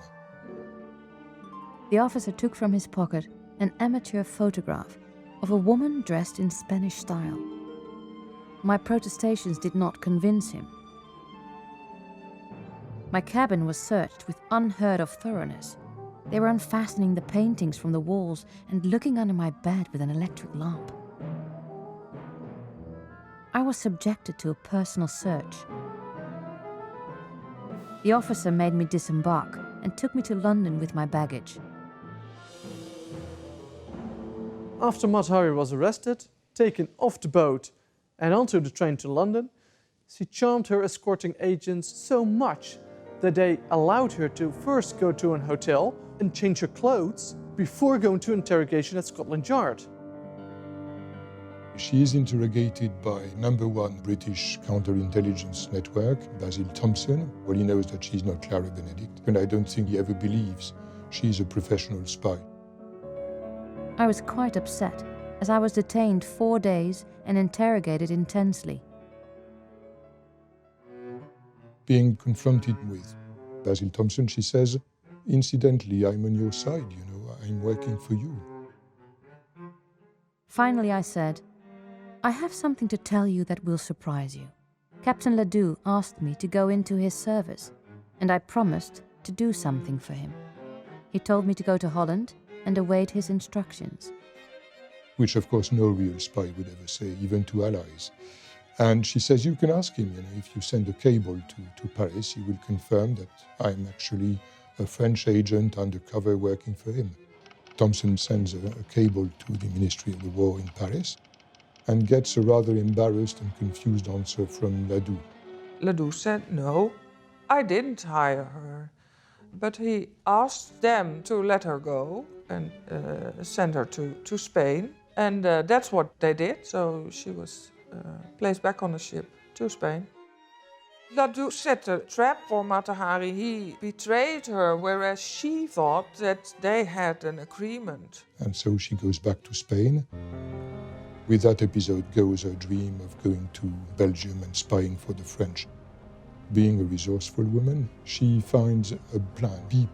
The officer took from his pocket an amateur photograph of a woman dressed in Spanish style. My protestations did not convince him. My cabin was searched with unheard of thoroughness. They were unfastening the paintings from the walls and looking under my bed with an electric lamp. I was subjected to a personal search. The officer made me disembark and took me to London with my baggage. After Matahari was arrested, taken off the boat and onto the train to London, she charmed her escorting agents so much that they allowed her to first go to an hotel and change her clothes before going to interrogation at Scotland Yard. She is interrogated by #1 British counterintelligence network, Basil Thompson. Well, he knows that she's not Clara Benedict, and I don't think he ever believes she's a professional spy. I was quite upset, as I was detained 4 days and interrogated intensely. Being confronted with Basil Thompson, she says, "Incidentally, I'm on your side, you know, I'm working for you." Finally, I said, "I have something to tell you that will surprise you. Captain Ledoux asked me to go into his service, and I promised to do something for him. He told me to go to Holland and await his instructions." Which, of course, no real spy would ever say, even to allies. And she says, you can ask him, you know, if you send a cable to Paris, he will confirm that I'm actually a French agent undercover working for him. Thompson sends a cable to the Ministry of the War in Paris and gets a rather embarrassed and confused answer from Ledoux. Ledoux said, no, I didn't hire her. But he asked them to let her go and send her to Spain. And that's what they did, so she was placed back on the ship to Spain. Ledoux set a trap for Matahari. He betrayed her, whereas she thought that they had an agreement. And so she goes back to Spain. With that episode goes her dream of going to Belgium and spying for the French. Being a resourceful woman, she finds a plan B.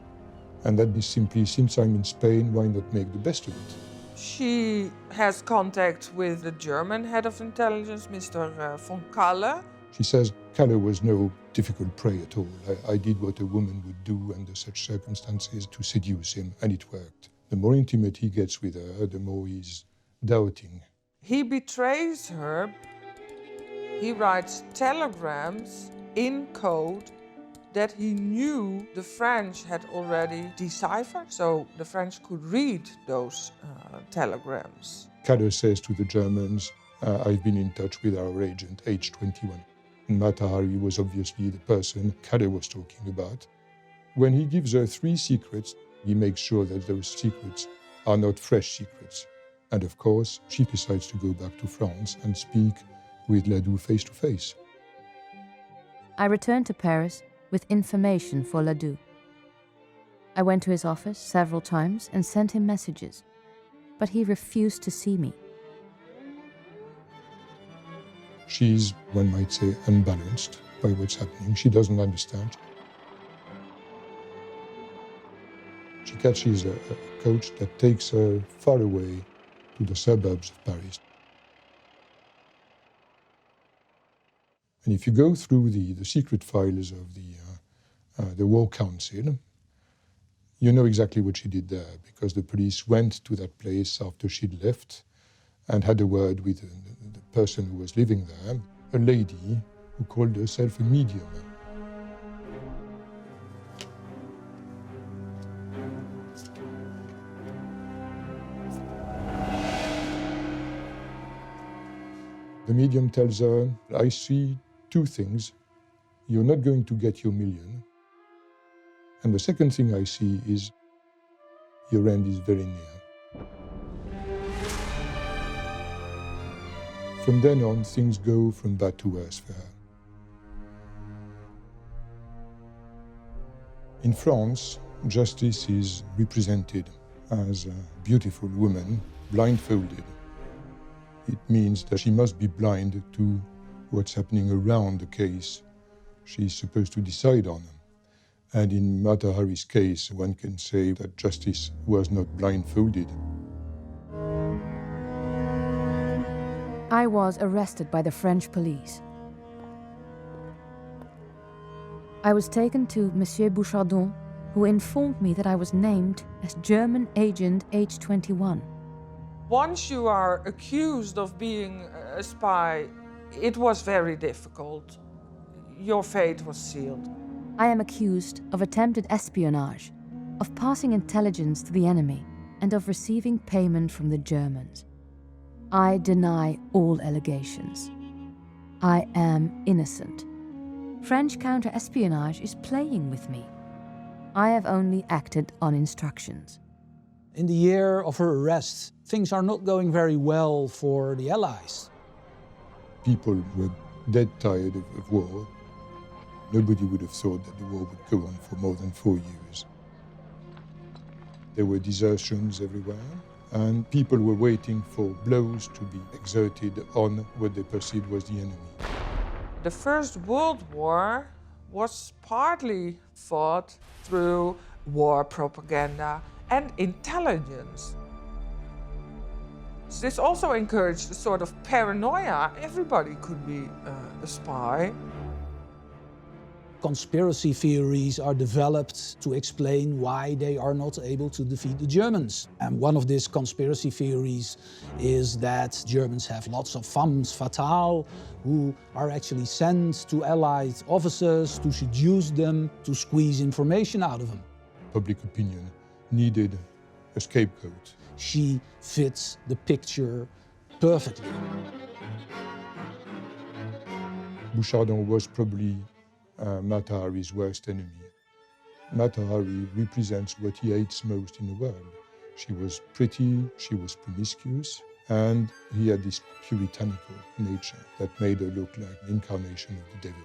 And that is simply, since I'm in Spain, why not make the best of it? She has contact with the German head of intelligence, Mr. von Kalle. She says, Kalle was no difficult prey at all. I did what a woman would do under such circumstances to seduce him, and it worked. The more intimate he gets with her, the more he's doubting. He betrays her. He writes telegrams in code that he knew the French had already deciphered, so the French could read those telegrams. Kalle says to the Germans, I've been in touch with our agent, H21. Matahari was obviously the person Kalle was talking about. When he gives her 3 secrets, he makes sure that those secrets are not fresh secrets. And of course, she decides to go back to France and speak with Ledoux face to face. I returned to Paris with information for Ledoux. I went to his office several times and sent him messages, but he refused to see me. She's, one might say, unbalanced by what's happening. She doesn't understand. She catches a coach that takes her far away to the suburbs of Paris. And if you go through the secret files of the War Council, you know exactly what she did there, because the police went to that place after she'd left and had a word with the person who was living there, a lady who called herself a medium. The medium tells her, I see 2 things. You're not going to get your million. And the second thing I see is your end is very near. From then on, things go from bad to worse for her. In France, justice is represented as a beautiful woman, blindfolded. It means that she must be blind to what's happening around the case she's supposed to decide on. And in Matahari's case, one can say that justice was not blindfolded. I was arrested by the French police. I was taken to Monsieur Bouchardon, who informed me that I was named as German Agent H21. Once you are accused of being a spy, it was very difficult. Your fate was sealed. I am accused of attempted espionage, of passing intelligence to the enemy, and of receiving payment from the Germans. I deny all allegations. I am innocent. French counter-espionage is playing with me. I have only acted on instructions. In the year of her arrest, things are not going very well for the Allies. People were dead tired of war. Nobody would have thought that the war would go on for more than 4 years. There were desertions everywhere, and people were waiting for blows to be exerted on what they perceived was the enemy. The First World War was partly fought through war propaganda and intelligence. This also encouraged a sort of paranoia. Everybody could be a spy. Conspiracy theories are developed to explain why they are not able to defeat the Germans. And one of these conspiracy theories is that Germans have lots of femmes fatales who are actually sent to Allied officers to seduce them, to squeeze information out of them. Public opinion needed a scapegoat. She fits the picture perfectly. Bouchardon was probably Mata Hari's worst enemy. Mata Hari represents what he hates most in the world. She was pretty, she was promiscuous, and he had this puritanical nature that made her look like an incarnation of the devil.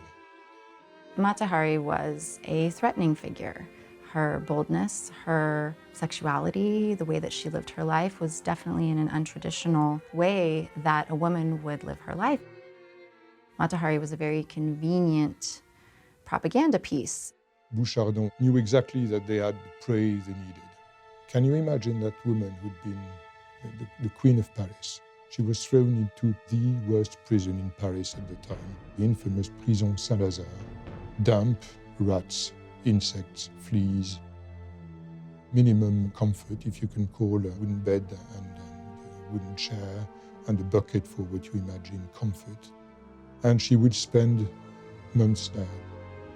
Mata Hari was a threatening figure. Her boldness, her sexuality, the way that she lived her life was definitely in an untraditional way that a woman would live her life. Mata Hari was a very convenient propaganda piece. Bouchardon knew exactly that they had the prey they needed. Can you imagine that woman who'd been the Queen of Paris? She was thrown into the worst prison in Paris at the time, the infamous Prison Saint-Lazare. Damp, rats, insects, fleas. Minimum comfort, if you can call a wooden bed and a wooden chair and a bucket for what you imagine comfort. And she would spend months there.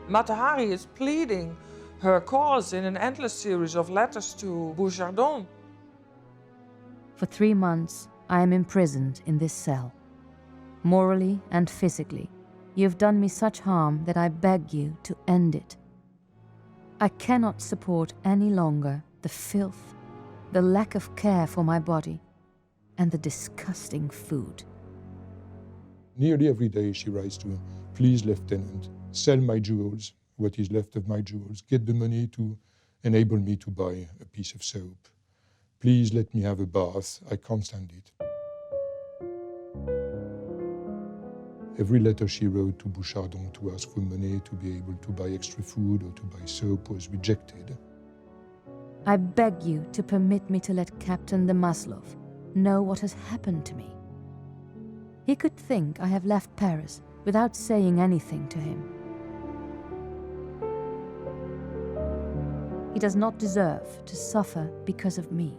Mata Hari is pleading her cause in an endless series of letters to Bouchardon. For 3 months, I am imprisoned in this cell. Morally and physically, you have done me such harm that I beg you to end it. I cannot support any longer the filth, the lack of care for my body, and the disgusting food. Nearly every day she writes to him, "Please, Lieutenant, sell my jewels, what is left of my jewels. Get the money to enable me to buy a piece of soap. Please let me have a bath. I can't stand it." Every letter she wrote to Bouchardon to ask for money to be able to buy extra food or to buy soap was rejected. I beg you to permit me to let Captain de Maslov know what has happened to me. He could think I have left Paris without saying anything to him. He does not deserve to suffer because of me.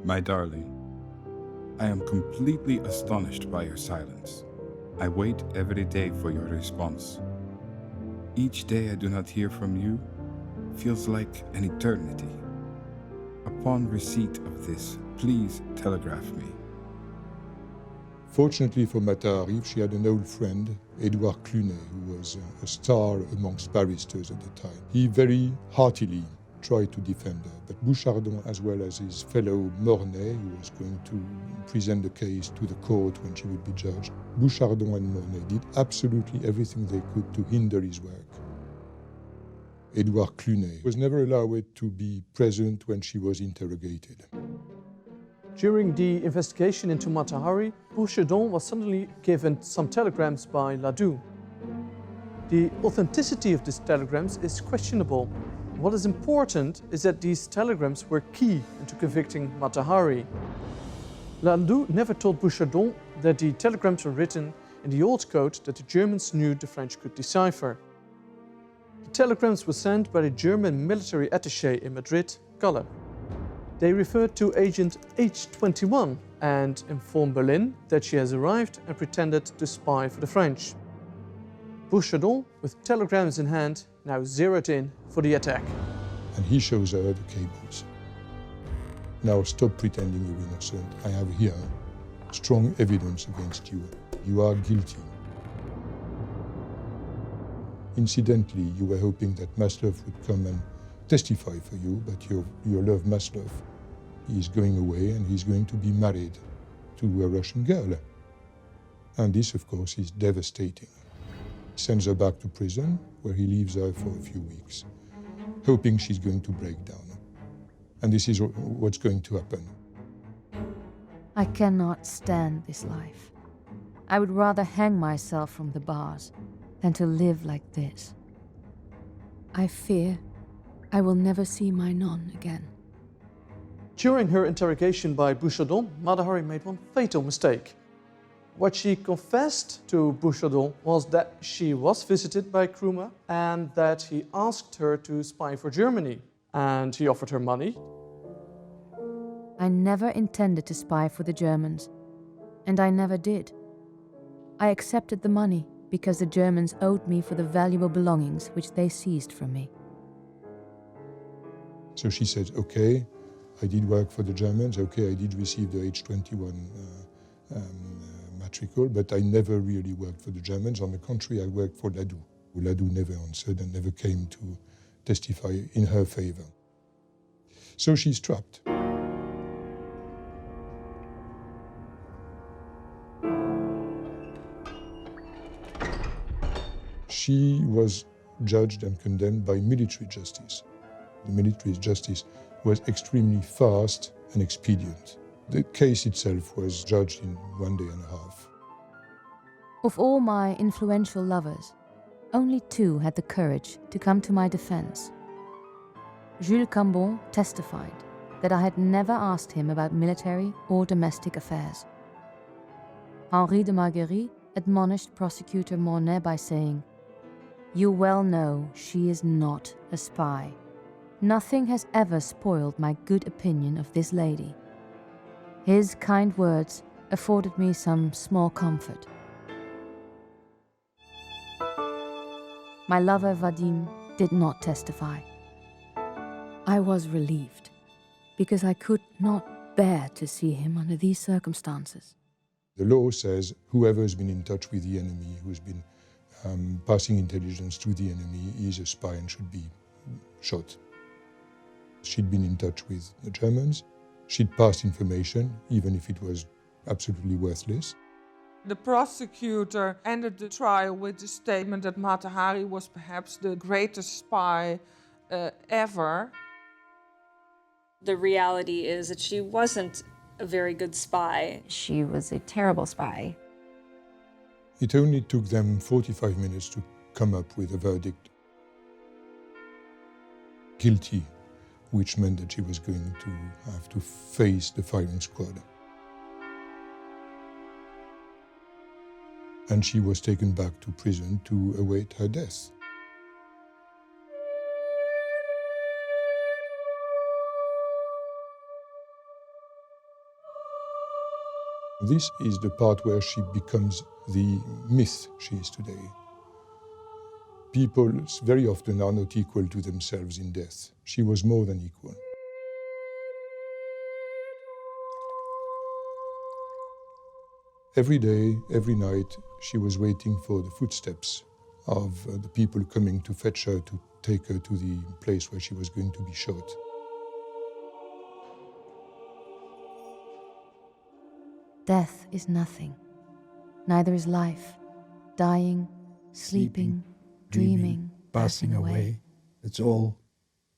My darling, I am completely astonished by your silence. I wait every day for your response. Each day I do not hear from you feels like an eternity. Upon receipt of this, please telegraph me. Fortunately for Mata Hari, she had an old friend, Edouard Clunet, who was a star amongst barristers at the time. He very heartily tried to defend her, but Bouchardon, as well as his fellow Mornay, who was going to present the case to the court when she would be judged, Bouchardon and Mornay did absolutely everything they could to hinder his work. Edouard Clunet was never allowed to be present when she was interrogated. During the investigation into Mata Hari, Bouchardon was suddenly given some telegrams by Ladoux. The authenticity of these telegrams is questionable. What is important is that these telegrams were key into convicting Mata Hari. Ladoux never told Bouchardon that the telegrams were written in the old code that the Germans knew the French could decipher. The telegrams were sent by the German military attaché in Madrid, Galle. They referred to Agent H21 and informed Berlin that she has arrived and pretended to spy for the French. Boersen, with telegrams in hand, now zeroed in for the attack. And he shows her the cables. Now stop pretending you're innocent. I have here strong evidence against you. You are guilty. Incidentally, you were hoping that Maslov would come and testify for you, but your love Maslov is going away and he's going to be married to a Russian girl. And this, of course, is devastating. He sends her back to prison, where he leaves her for a few weeks, hoping she's going to break down. And this is what's going to happen. I cannot stand this life. I would rather hang myself from the bars than to live like this. I fear I will never see my non again. During her interrogation by Boersen, Mata-Hari made one fatal mistake. What she confessed to Boersen was that she was visited by Krumah and that he asked her to spy for Germany, and he offered her money. I never intended to spy for the Germans, and I never did. I accepted the money because the Germans owed me for the valuable belongings which they seized from me. So she said, okay, I did work for the Germans, okay, I did receive the H-21 matricle, but I never really worked for the Germans. On the contrary, I worked for Ladou. Ladou never answered and never came to testify in her favor. So she's trapped. She was judged and condemned by military justice. The military justice was extremely fast and expedient. The case itself was judged in 1 day and a half. Of all my influential lovers, only 2 had the courage to come to my defense. Jules Cambon testified that I had never asked him about military or domestic affairs. Henri de Marguerite admonished prosecutor Mornay by saying, "You well know she is not a spy. Nothing has ever spoiled my good opinion of this lady." His kind words afforded me some small comfort. My lover Vadim did not testify. I was relieved, because I could not bear to see him under these circumstances. The law says whoever has been in touch with the enemy, who's been passing intelligence to the enemy, is a spy and should be shot. She'd been in touch with the Germans. She'd passed information, even if it was absolutely worthless. The prosecutor ended the trial with the statement that Mata-Hari was perhaps the greatest spy ever. The reality is that she wasn't a very good spy. She was a terrible spy. It only took them 45 minutes to come up with a verdict. Guilty, which meant that she was going to have to face the firing squad. And she was taken back to prison to await her death. This is the part where she becomes the myth she is today. People very often are not equal to themselves in death. She was more than equal. Every day, every night, she was waiting for the footsteps of the people coming to fetch her, to take her to the place where she was going to be shot. Death is nothing. Neither is life. Dying, sleeping, dreaming, passing away. It's all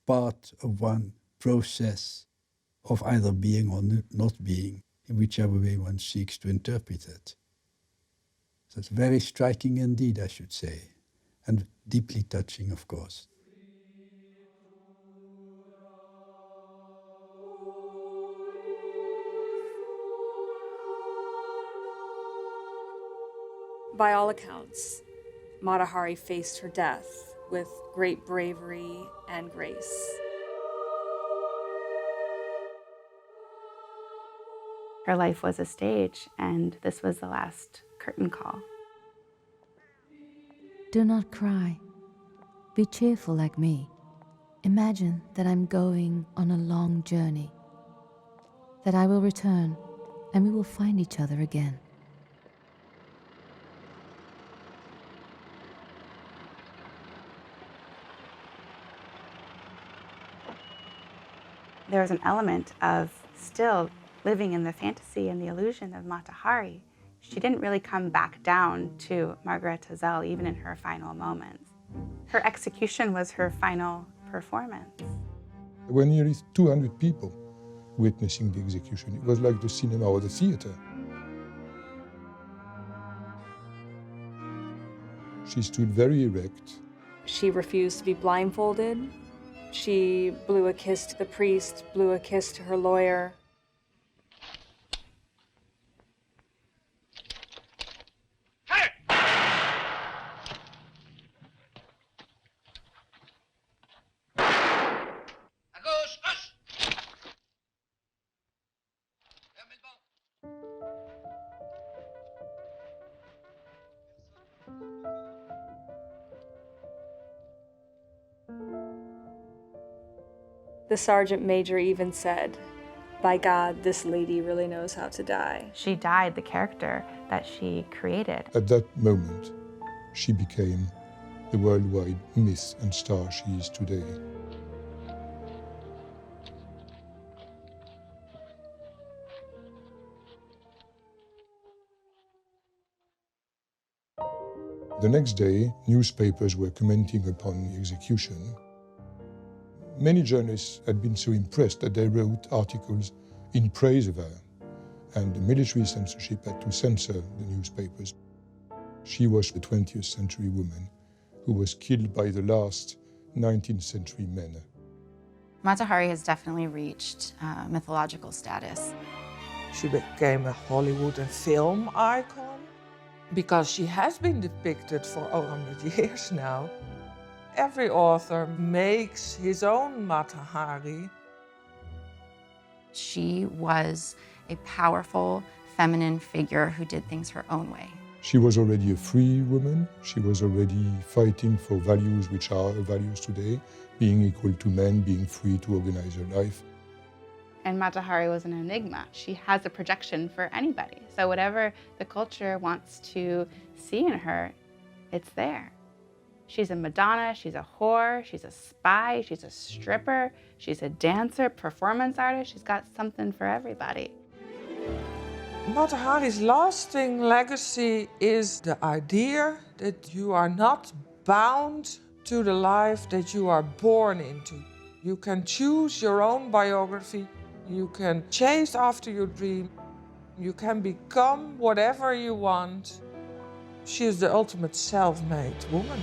part of one process of either being or not being, in whichever way one seeks to interpret it. So it's very striking indeed, I should say, and deeply touching, of course. By all accounts, Mata-Hari faced her death with great bravery and grace. Her life was a stage, and this was the last curtain call. Do not cry. Be cheerful like me. Imagine that I'm going on a long journey, that I will return and we will find each other again. There was an element of still living in the fantasy and the illusion of Mata Hari. She didn't really come back down to Margaretha Zelle even in her final moments. Her execution was her final performance. There were nearly 200 people witnessing the execution. It was like the cinema or the theater. She stood very erect. She refused to be blindfolded. She blew a kiss to the priest, blew a kiss to her lawyer. The sergeant major even said, "By God, this lady really knows how to die." She died the character that she created. At that moment, she became the worldwide myth and star she is today. The next day, newspapers were commenting upon the execution. Many journalists had been so impressed that they wrote articles in praise of her, and the military censorship had to censor the newspapers. She was the 20th century woman who was killed by the last 19th century men. Mata Hari has definitely reached mythological status. She became a Hollywood and film icon because she has been depicted for 100 years now. Every author makes his own Mata Hari. She was a powerful feminine figure who did things her own way. She was already a free woman. She was already fighting for values which are values today, being equal to men, being free to organize her life. And Mata Hari was an enigma. She has a projection for anybody. So whatever the culture wants to see in her, it's there. She's a Madonna, she's a whore, she's a spy, she's a stripper, she's a dancer, performance artist. She's got something for everybody. Mata Hari's lasting legacy is the idea that you are not bound to the life that you are born into. You can choose your own biography. You can chase after your dream. You can become whatever you want. She is the ultimate self-made woman.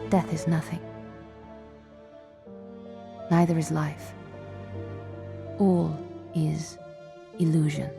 Death is nothing. Neither is life. All is illusion.